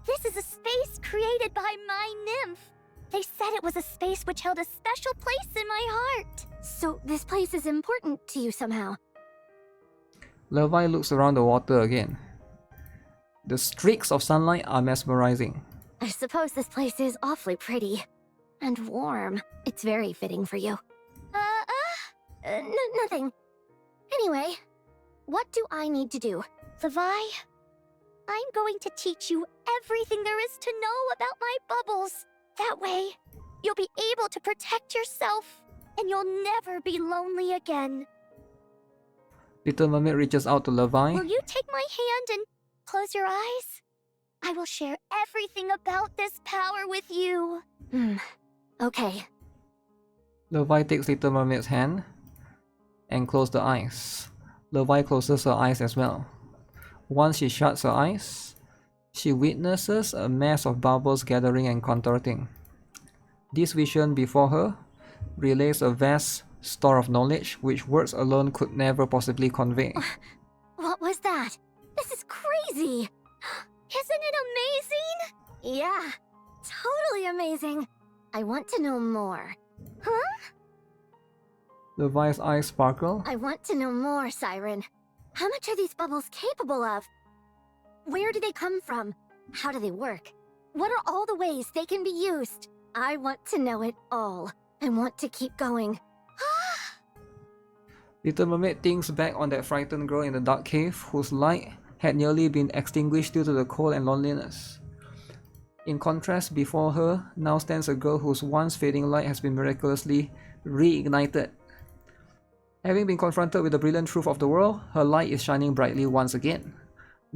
This is a space created by my nymph. They said it was a space which held a special place in my heart. So this place is important to you somehow. Levi looks around the water again. The streaks of sunlight are mesmerizing. I suppose this place is awfully pretty. And warm. It's very fitting for you. Nothing. Anyway, what do I need to do? Levi, I'm going to teach you everything there is to know about my bubbles. That way, you'll be able to protect yourself, and you'll never be lonely again. Little Mermaid reaches out to Levi. Will you take my hand and close your eyes? I will share everything about this power with you. Okay. Levi takes Little Mermaid's hand and closes the eyes. Levi closes her eyes as well. Once she shuts her eyes, she witnesses a mass of bubbles gathering and contorting. This vision before her relays a vast store of knowledge which words alone could never possibly convey. What was that? This is crazy! Isn't it amazing? Yeah, totally amazing. I want to know more. Huh? Levi's eyes sparkle. I want to know more, Siren. How much are these bubbles capable of? Where do they come from? How do they work? What are all the ways they can be used? I want to know it all. I want to keep going. Little Mermaid thinks back on that frightened girl in the dark cave whose light had nearly been extinguished due to the cold and loneliness. In contrast, before her now stands a girl whose once fading light has been miraculously reignited. Having been confronted with the brilliant truth of the world, her light is shining brightly once again.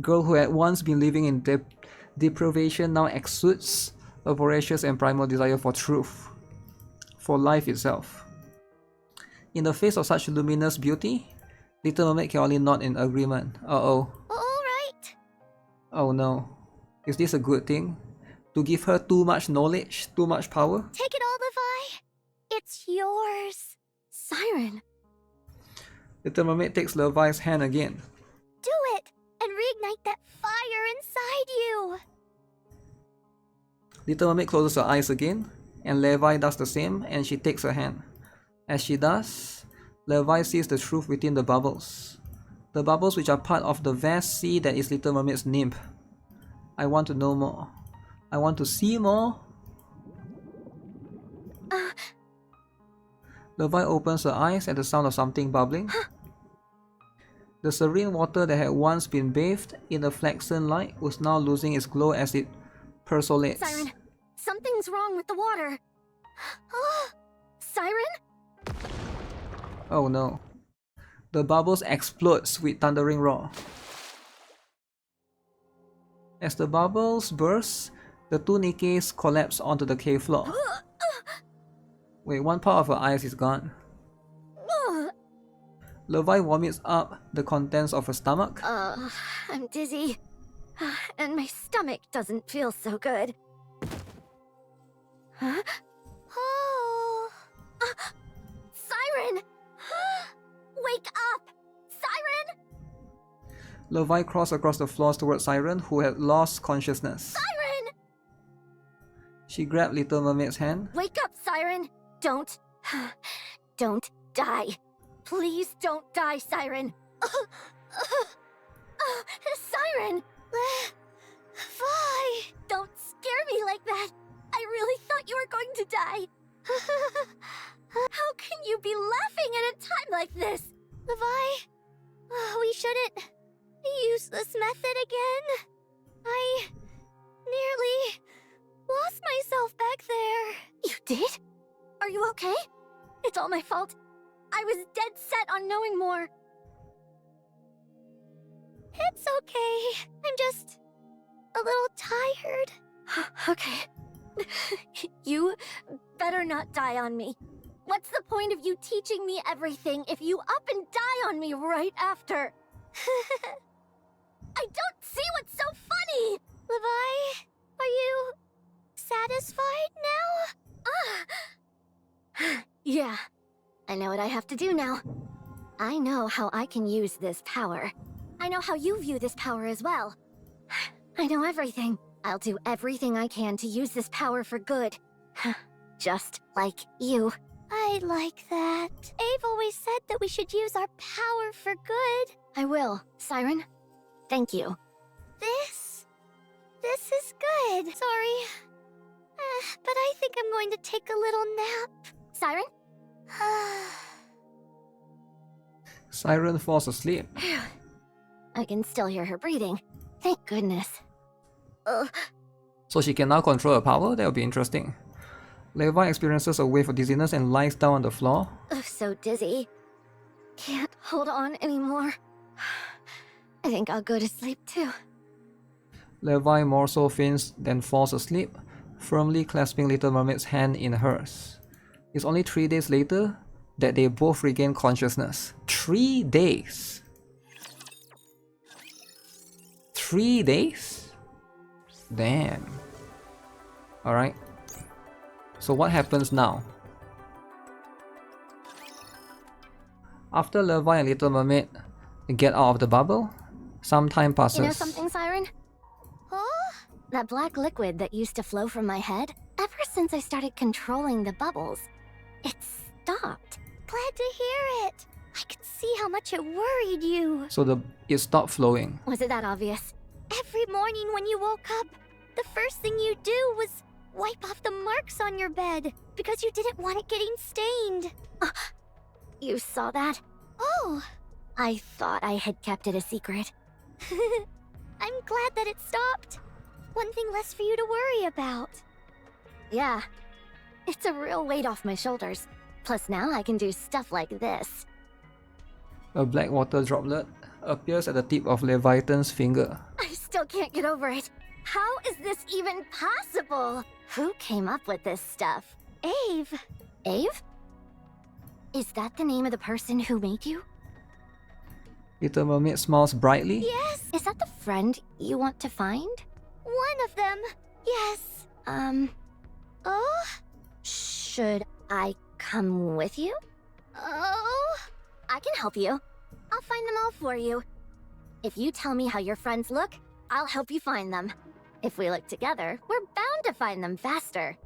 Girl who had once been living in deprivation now exudes a voracious and primal desire for truth, for life itself. In the face of such luminous beauty, Little Mermaid can only nod in agreement. Uh-oh. Alright. Oh no. Is this a good thing? To give her too much knowledge, too much power? Take it all, Levi. It's yours. Siren! Little Mermaid takes Levi's hand again. Do it, and reignite that fire inside you. Little Mermaid closes her eyes again, and Levi does the same, and she takes her hand. As she does, Levi sees the truth within the bubbles. The bubbles which are part of the vast sea that is Little Mermaid's nymph. I want to know more. I want to see more. Levi opens her eyes at the sound of something bubbling. The serene water that had once been bathed in the flaxen light was now losing its glow as it percolates. Siren! Something's wrong with the water! Siren? Oh no. The bubbles explode with thundering roar. As the bubbles burst, the two NIKKEs collapse onto the cave floor. Wait, one part of her eyes is gone. Levi vomits up the contents of her stomach. I'm dizzy. And my stomach doesn't feel so good. Huh? Oh. Siren! Wake up! Siren! Levi crawls across the floors towards Siren, who had lost consciousness. Siren! She grabbed Little Mermaid's hand. Wake up, Siren! Don't die. Please don't die, Siren. Siren! Vi! Don't scare me like that. I really thought you were going to die. How can you be laughing at a time like this? Levi, we shouldn't use this method again. I nearly lost myself back there. You did? Are you okay? It's all my fault. I was dead set on knowing more. It's okay. I'm just a little tired. Okay. You better not die on me. What's the point of you teaching me everything if you up and die on me right after? I don't see what's so funny! Levi, are you satisfied? satisfied now? Yeah. I know what I have to do now. I know how I can use this power. I know how you view this power as well. I know everything. I'll do everything I can to use this power for good. Just like you. I like that. Ave always said that we should use our power for good. I will, Siren. Thank you. This is good. Sorry. But I think I'm going to take a little nap. Siren? Siren falls asleep. I can still hear her breathing. Thank goodness. So she can now control her power? That will be interesting. Levi experiences a wave of dizziness and lies down on the floor. So dizzy. Can't hold on anymore. I think I'll go to sleep too. Levi more so faints than falls asleep, firmly clasping Little Mermaid's hand in hers. It's only 3 days later that they both regain consciousness. 3 days! 3 days? Damn. Alright. So what happens now? After Levi and Little Mermaid get out of the bubble, some time passes. You know something, Siren? Huh? That black liquid that used to flow from my head, ever since I started controlling the bubbles, it stopped. Glad to hear it. I could see how much it worried you. So it stopped flowing. Was it that obvious? Every morning when you woke up, the first thing you do was wipe off the marks on your bed because you didn't want it getting stained. You saw that? Oh. I thought I had kept it a secret. I'm glad that it stopped. One thing less for you to worry about. Yeah. It's a real weight off my shoulders. Plus now I can do stuff like this. A black water droplet appears at the tip of Leviathan's finger. I still can't get over it. How is this even possible? Who came up with this stuff? Ave. Ave? Is that the name of the person who made you? Little Mermaid smiles brightly. Yes. Is that the friend you want to find? One of them. Yes. Oh? Should I come with you? Oh? I can help you. I'll find them all for you. If you tell me how your friends look, I'll help you find them. If we look together, we're bound to find them faster.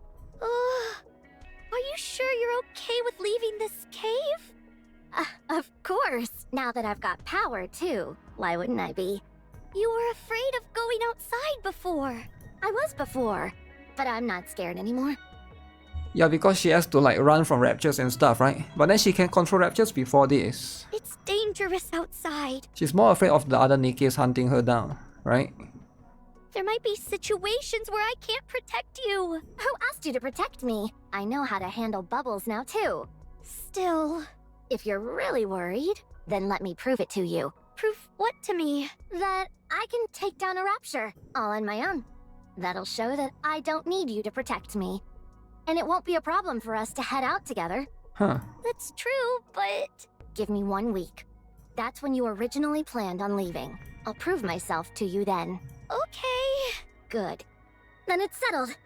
Are you sure you're okay with leaving this cave? Of course. Now that I've got power, too. Why wouldn't I be? You were afraid of going outside before. I was before, but I'm not scared anymore. Yeah, because she has to like run from raptures and stuff, right? But then she can control raptures before this. It's dangerous outside. She's more afraid of the other NIKKEs hunting her down, right? There might be situations where I can't protect you. Who asked you to protect me? I know how to handle bubbles now, too. Still, if you're really worried, then let me prove it to you. Prove what to me? That I can take down a rapture, all on my own. That'll show that I don't need you to protect me. And it won't be a problem for us to head out together. Huh. That's true, but... Give me 1 week. That's when you originally planned on leaving. I'll prove myself to you then. Okay. Good. Then it's settled.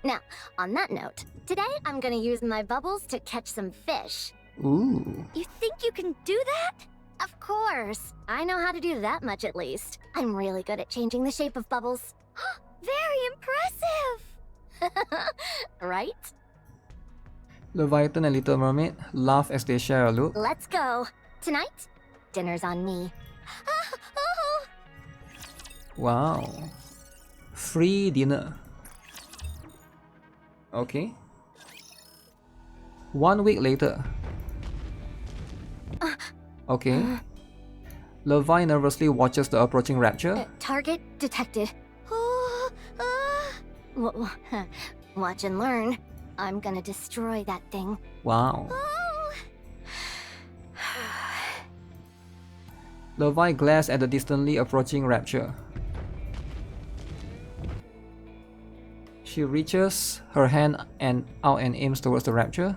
Now, on that note, today I'm gonna use my bubbles to catch some fish. Ooh. You think you can do that? Of course. I know how to do that much at least. I'm really good at changing the shape of bubbles. Very impressive! Right? Leviathan and Little Mermaid laugh as they share a look. Let's go. Tonight, dinner's on me. Wow. Free dinner. Okay. 1 week later. Okay. Levi nervously watches the approaching rapture. Target detected. Watch and learn. I'm gonna destroy that thing. Wow. Levi glares at the distantly approaching rapture. She reaches her hand out and aims towards the rapture.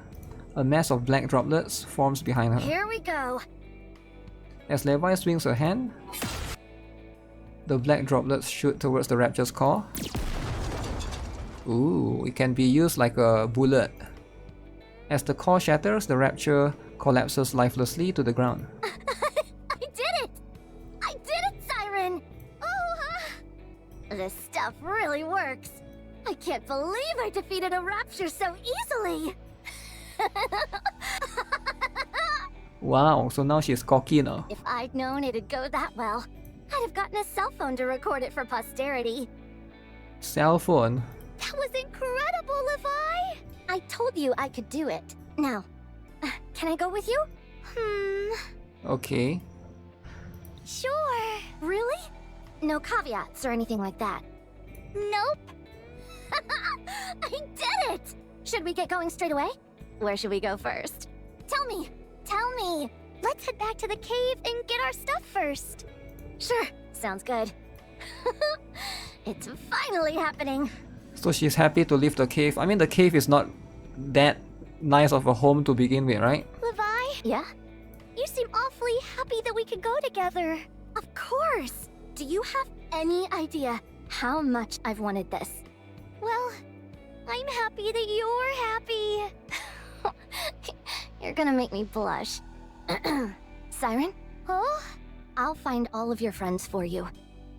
A mass of black droplets forms behind her. Here we go. As Levi swings her hand, the black droplets shoot towards the rapture's core. Ooh, it can be used like a bullet. As the core shatters, the rapture collapses lifelessly to the ground. I did it! I did it, Siren! Oh, this stuff really works. I can't believe I defeated a rapture so easily. Wow, so now she's cocky now. If I'd known it'd go that well, I'd have gotten a cell phone to record it for posterity. Cell phone? That was incredible, Levi! I told you I could do it. Now, can I go with you? Okay. Sure. Really? No caveats or anything like that? Nope. I did it! Should we get going straight away? Where should we go first? Tell me! Tell me! Let's head back to the cave and get our stuff first. Sure, sounds good. It's finally happening. So she's happy to leave the cave. I mean, the cave is not that nice of a home to begin with, right? Levi, Yeah? you seem awfully happy that we could go together. Of course! Do you have any idea how much I've wanted this? Well, I'm happy that you're happy. You're gonna make me blush. Siren? Huh? I'll find all of your friends for you.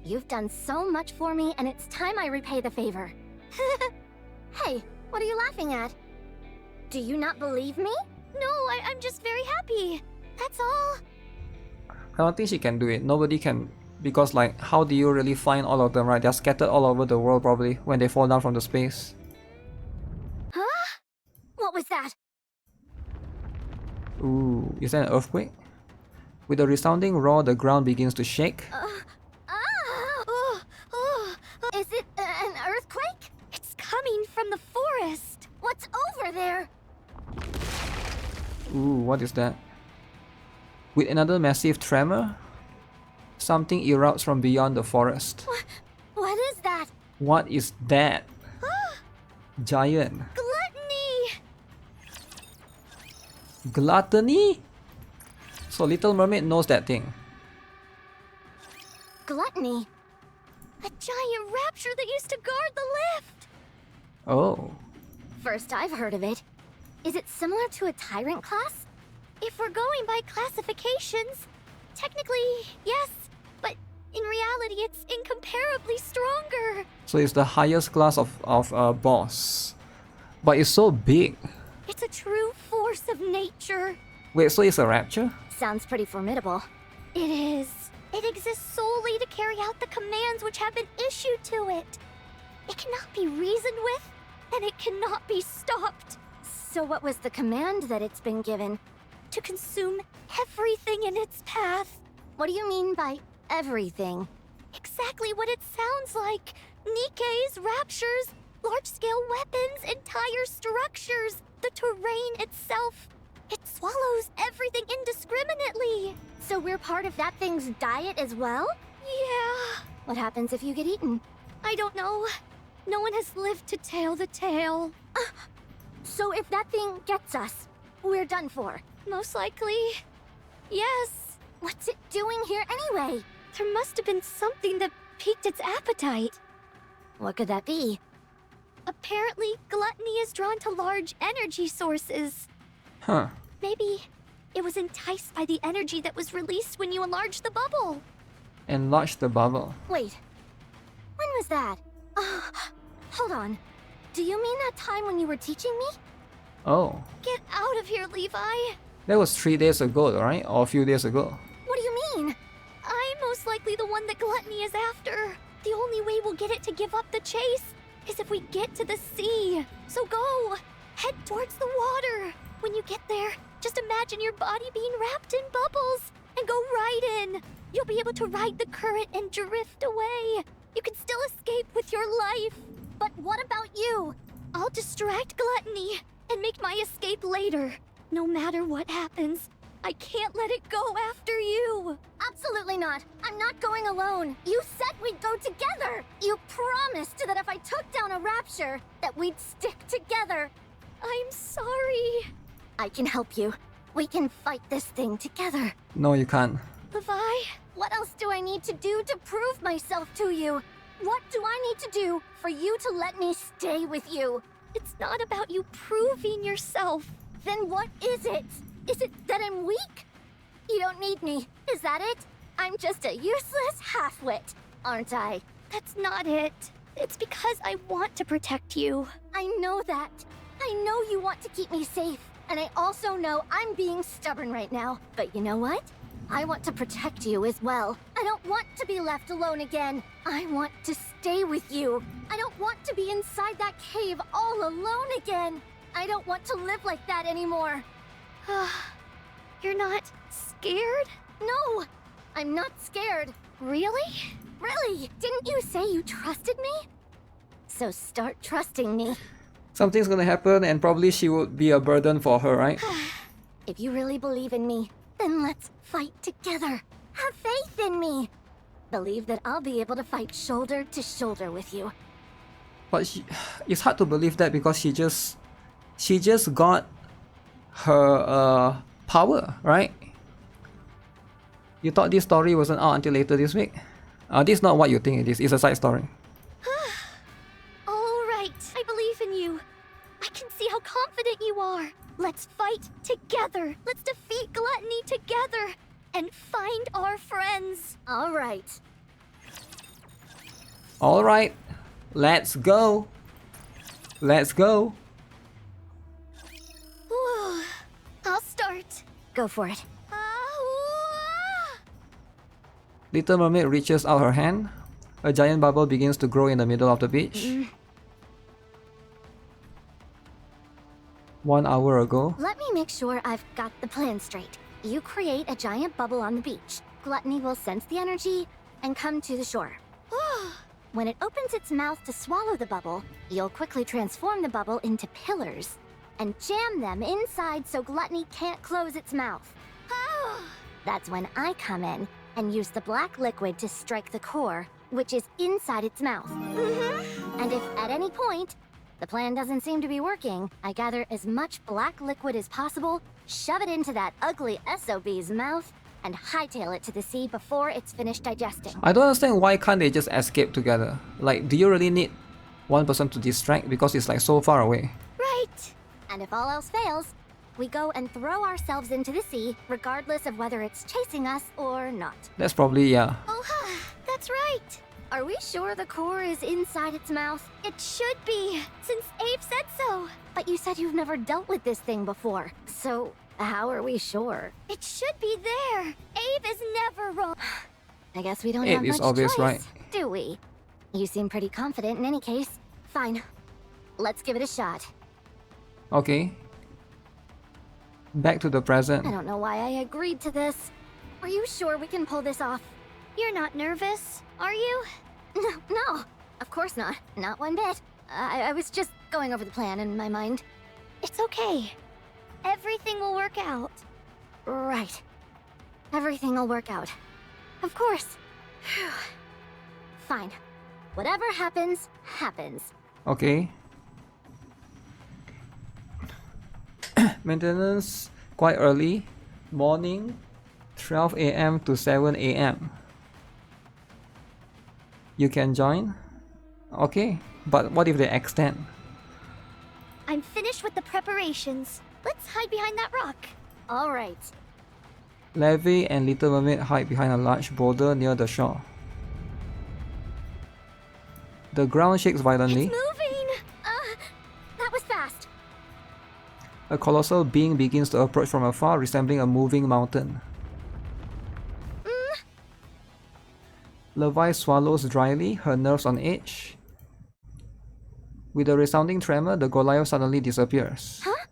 You've done so much for me, and it's time I repay the favor. Hey, what are you laughing at? Do you not believe me? No, I'm just very happy. That's all. I don't think she can do it. Nobody can, because like, how do you really find all of them, right? They're scattered all over the world probably when they fall down from the space. Huh? What was that? Ooh, is that an earthquake? With a resounding roar, the ground begins to shake. Is it an earthquake? It's coming from the forest. What's over there? Ooh, what is that? With another massive tremor, something erupts from beyond the forest. What is that? What is that? Giant. Gluttony! Gluttony? So Little Mermaid knows that thing. Gluttony? A giant rapture that used to guard the lift. Oh. First I've heard of it. Is it similar to a tyrant class? If we're going by classifications, technically, yes. But in reality, it's incomparably stronger. So it's the highest class of a boss. But it's so big. It's a true force of nature. Wait, so it's a rapture? Sounds pretty formidable. It is. It exists solely to carry out the commands which have been issued to it. It cannot be reasoned with, and it cannot be stopped. So what was the command that it's been given? To consume everything in its path. What do you mean by everything? Exactly what it sounds like. NIKKE's, raptures, large-scale weapons, entire structures, the terrain itself. It swallows everything indiscriminately. So we're part of that thing's diet as well? Yeah. What happens if you get eaten? I don't know. No one has lived to tell the tale. So if that thing gets us, we're done for. Most likely. Yes. What's it doing here anyway? There must have been something that piqued its appetite. What could that be? Apparently, gluttony is drawn to large energy sources. Huh. Maybe it was enticed by the energy that was released when you enlarged the bubble. Enlarge the bubble. Wait. When was that? Hold on. Do you mean that time when you were teaching me? Oh. Get out of here, Levi. That was 3 days ago, right? Or a few days ago. What do you mean? I'm most likely the one that gluttony is after. The only way we'll get it to give up the chase is if we get to the sea. So go. Head towards the water. When you get there, just imagine your body being wrapped in bubbles and go right in. You'll be able to ride the current and drift away. You can still escape with your life. But what about you? I'll distract gluttony and make my escape later. No matter what happens, I can't let it go after you. Absolutely not. I'm not going alone. You said we'd go together. You promised that if I took down a rapture, that we'd stick together. I'm sorry. I can help you. We can fight this thing together. No, you can't. Levi, What else do I need to do to prove myself to you? What do I need to do for you to let me stay with you? It's not about you proving yourself. Then what is it? Is it that I'm weak? You don't need me, is that it? I'm just a useless half-wit, aren't I? That's not it. It's because I want to protect you. I know that. I know you want to keep me safe. And I also know I'm being stubborn right now. But you know what? I want to protect you as well. I don't want to be left alone again. I want to stay with you. I don't want to be inside that cave all alone again. I don't want to live like that anymore. You're not scared? No, I'm not scared. Really? Really? Didn't you say you trusted me? So start trusting me. Something's gonna happen and probably she would be a burden for her, right? If you really believe in me, then let's fight together. Have faith in me. Believe that I'll be able to fight shoulder to shoulder with you. But it's hard to believe that because she just got her power, right? You thought this story wasn't out until later this week? This is not what you think it is. It's a side story. All right, I believe in you. I can see how confident you are. Let's fight together. Let's defeat gluttony together and find our friends. All right. All right, let's go. Let's go. Whew. I'll start. Go for it. Little Mermaid reaches out her hand. A giant bubble begins to grow in the middle of the beach. 1 hour ago. Let me make sure I've got the plan straight. You create a giant bubble on the beach. Gluttony will sense the energy and come to the shore. When it opens its mouth to swallow the bubble, you'll quickly transform the bubble into pillars and jam them inside so Gluttony can't close its mouth. That's when I come in and use the black liquid to strike the core, which is inside its mouth. And if at any point the plan doesn't seem to be working, I gather as much black liquid as possible, shove it into that ugly SOB's mouth, and hightail it to the sea before it's finished digesting. I don't understand why can't they just escape together? Like, do you really need one person to distract because it's like so far away? Right! And if all else fails, we go and throw ourselves into the sea, regardless of whether it's chasing us or not. That's probably, yeah. Oh, that's right. Are we sure the core is inside its mouth? It should be, since Abe said so. But you said you've never dealt with this thing before. So, how are we sure? It should be there. Abe is never wrong. I guess we don't Abe have is much always choice, right. do we? You seem pretty confident in any case. Fine. Let's give it a shot. Okay. Back to the present. I don't know why I agreed to this. Are you sure we can pull this off? You're not nervous, are you? No, of course not. Not one bit. I was just going over the plan in my mind. It's okay. Everything will work out. Right. Everything will work out. Of course. Phew. Fine. Whatever happens, happens. Okay. Maintenance quite early. Morning 12 AM to 7 AM. You can join? Okay, but what if they extend? I'm finished with the preparations. Let's hide behind that rock. All right. Levy and Little Mermaid hide behind a large boulder near the shore. The ground shakes violently. It's moving! That was fast. A colossal being begins to approach from afar, resembling a moving mountain. Levi swallows dryly, her nerves on edge. With a resounding tremor, the Goliath suddenly disappears. Huh?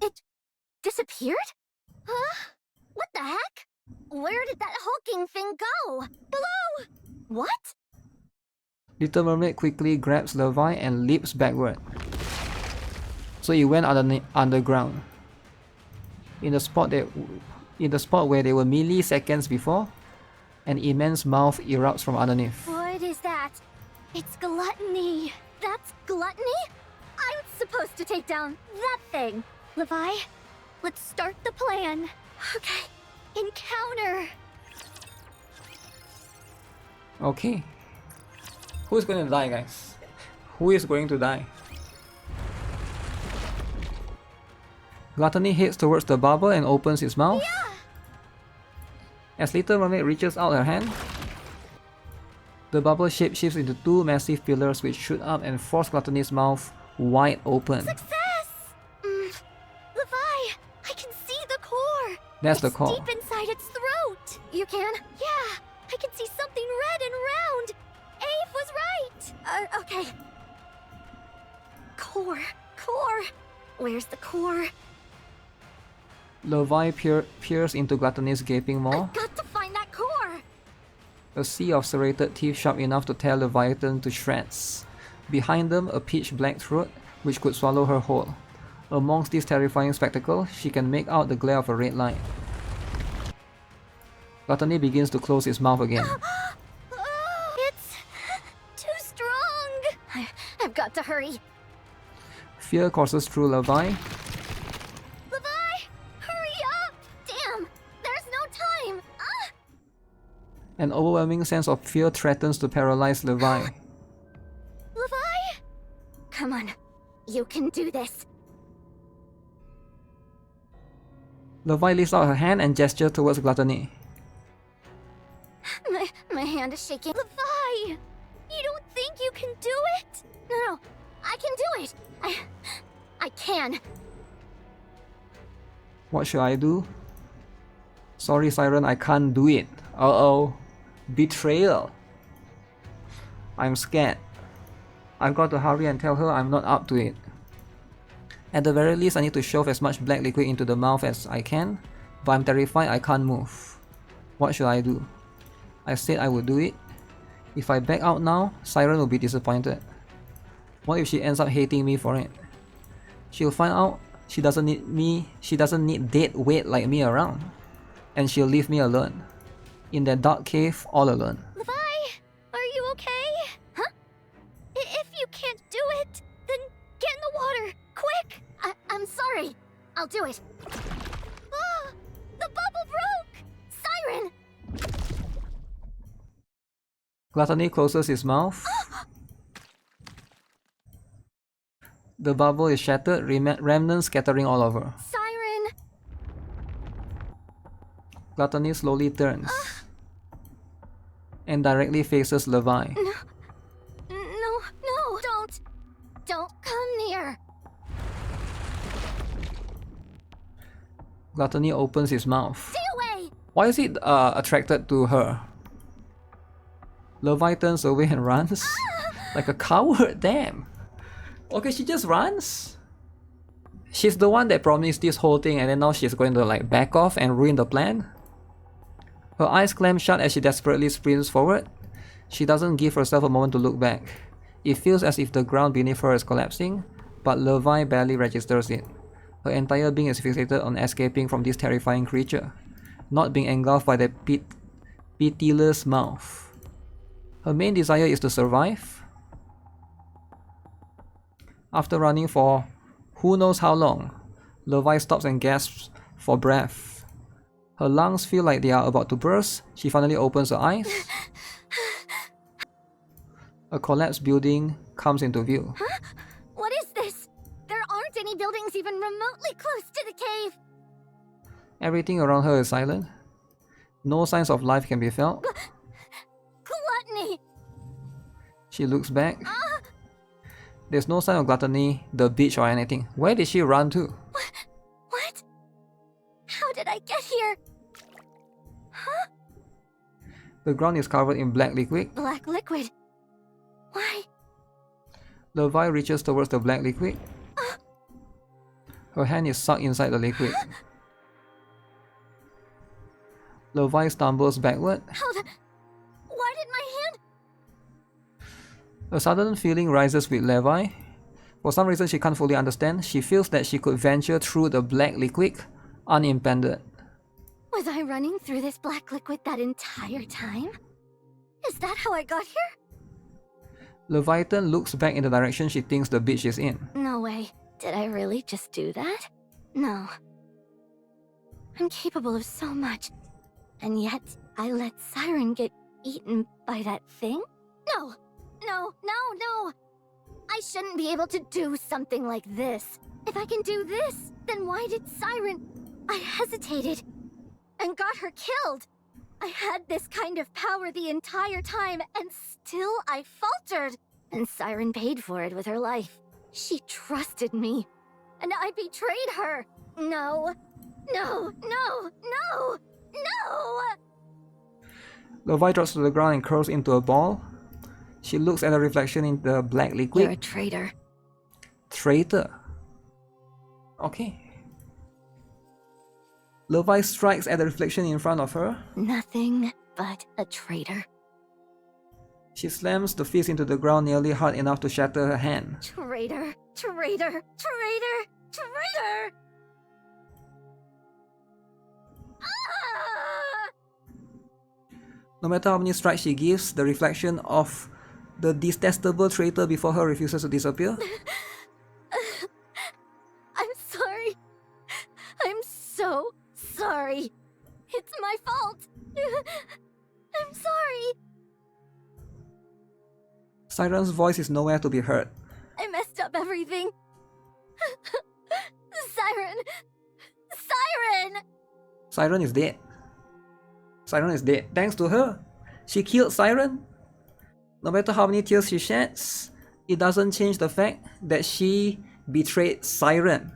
It disappeared? Huh? What the heck? Where did that hulking thing go? Below! What? Little Mermaid quickly grabs Levi and leaps backward. So he went underground. In the spot where they were milliseconds before, an immense mouth erupts from underneath. What is that? It's gluttony. That's Gluttony? I'm supposed to take down that thing. Levi, let's start the plan. Okay. Encounter. Okay. Who is going to die, guys? Who is going to die? Gluttony heads towards the bubble and opens its mouth. Yeah! As Little Mermaid reaches out her hand, the bubble shapeshifts into two massive pillars which shoot up and force Gluttony's mouth wide open. Success! Levi, I can see the core. That's the It's core. deep inside its throat. You can? Yeah, I can see something red and round. Ave was right. Okay. Core. Where's the core? Levi peers into Gluttony's gaping maw. I've got to find that core! A sea of serrated teeth sharp enough to tear Leviathan to shreds. Behind them, a pitch-black throat, which could swallow her whole. Amongst this terrifying spectacle, she can make out the glare of a red light. Gluttony begins to close its mouth again. It's too strong. I've got to hurry. Fear courses through Levi. Levi, hurry up. Damn! There's no time! An overwhelming sense of fear threatens to paralyze Levi. Levi? Come on. You can do this. Levi lifts out her hand and gestures towards Gluttony. My hand is shaking. Levi, you don't think you can do it? No, I can do it. I can. What should I do? Sorry, Siren, I can't do it. Uh-oh. Betrayal. I'm scared. I've got to hurry and tell her I'm not up to it. At the very least, I need to shove as much black liquid into the mouth as I can, but I'm terrified I can't move. What should I do? I said I would do it. If I back out now, Siren will be disappointed. What if she ends up hating me for it? She'll find out she doesn't need dead weight like me around. And she'll leave me alone. In that dark cave, all alone. Levi, are you okay? Huh? If you can't do it, then get in the water, quick! I'm sorry. I'll do it. Ah, the bubble broke! Siren! Gluttony closes his mouth. The bubble is shattered, remnants scattering all over. Siren! Gluttony slowly turns and directly faces Levi. No, don't come near. Gluttony opens his mouth. Stay away! Why is it attracted to her? Levi turns away and runs. Like a coward, damn. Okay, she just runs? She's the one that promised this whole thing and then now she's going to like back off and ruin the plan? Her eyes clam shut as she desperately sprints forward. She doesn't give herself a moment to look back. It feels as if the ground beneath her is collapsing, but Levi barely registers it. Her entire being is fixated on escaping from this terrifying creature, not being engulfed by the pitiless mouth. Her main desire is to survive. After running for who knows how long, Levi stops and gasps for breath. Her lungs feel like they are about to burst. She finally opens her eyes. A collapsed building comes into view. Huh? What is this? There aren't any buildings even remotely close to the cave. Everything around her is silent. No signs of life can be felt. Gluttony! She looks back. There's no sign of Gluttony, the beach or anything. Where did she run to? What? How did I get here? Huh? The ground is covered in black liquid. Black liquid. Why? Levi reaches towards the black liquid. Her hand is sucked inside the liquid. Levi stumbles backward. Why did my hand? A sudden feeling rises with Levi. For some reason she can't fully understand, she feels that she could venture through the black liquid unimpeded. Was I running through this black liquid that entire time? Is that how I got here? Leviathan looks back in the direction she thinks the beach is in. No way. Did I really just do that? No. I'm capable of so much. And yet, I let Siren get eaten by that thing? No! No, no, no! I shouldn't be able to do something like this. If I can do this, then why did Siren... I hesitated and got her killed. I had this kind of power the entire time, and still I faltered. And Siren paid for it with her life. She trusted me, and I betrayed her. No, no, no, no, no! Levi drops to the ground and curls into a ball. She looks at the reflection in the black liquid. You're a traitor. Traitor. Okay. Levi strikes at the reflection in front of her. Nothing but a traitor. She slams the fist into the ground nearly hard enough to shatter her hand. Traitor, traitor, traitor, traitor! Ah! No matter how many strikes she gives, the reflection of the detestable traitor before her refuses to disappear. I'm sorry. I'm so sorry. It's my fault. I'm sorry. Siren's voice is nowhere to be heard. I messed up everything. Siren! Siren! Siren is dead. Siren is dead. Thanks to her. She killed Siren. No matter how many tears she sheds, it doesn't change the fact that she betrayed Siren.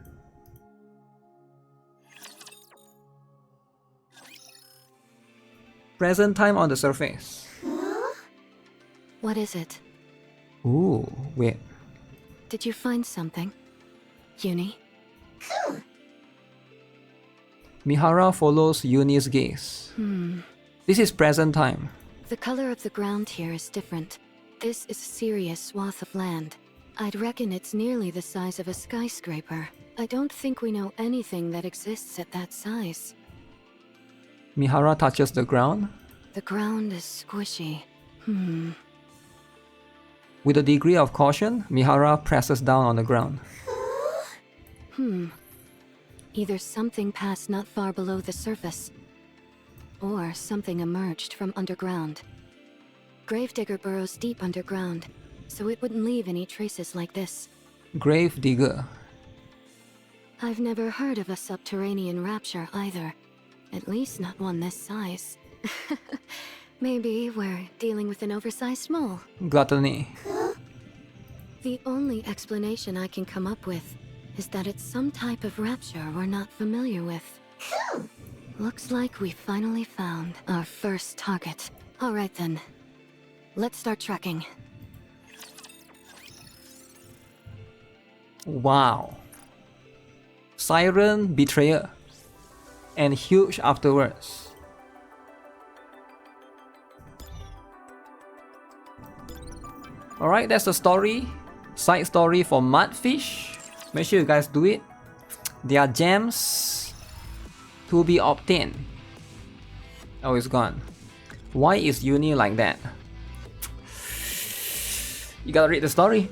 Present time on the surface. What is it? Ooh, wait. Did you find something? Uni? Mihara follows Yuni's gaze. This is present time. The color of the ground here is different. This is a serious swath of land. I'd reckon it's nearly the size of a skyscraper. I don't think we know anything that exists at that size. Mihara touches the ground. The ground is squishy. With a degree of caution, Mihara presses down on the ground. Either something passed not far below the surface, or something emerged from underground. Gravedigger burrows deep underground, so it wouldn't leave any traces like this. Grave digger. I've never heard of a subterranean rapture either. At least not one this size. Maybe we're dealing with an oversized mole. Gluttony. The only explanation I can come up with is that it's some type of rapture we're not familiar with. Looks like we finally found our first target. Alright then. Let's start tracking. Wow. Siren betrayer. And huge afterwards. Alright, that's the story. Side story for Mudfish. Make sure you guys do it. There are gems to be obtained. Oh, it's gone. Why is Uni like that? You gotta read the story.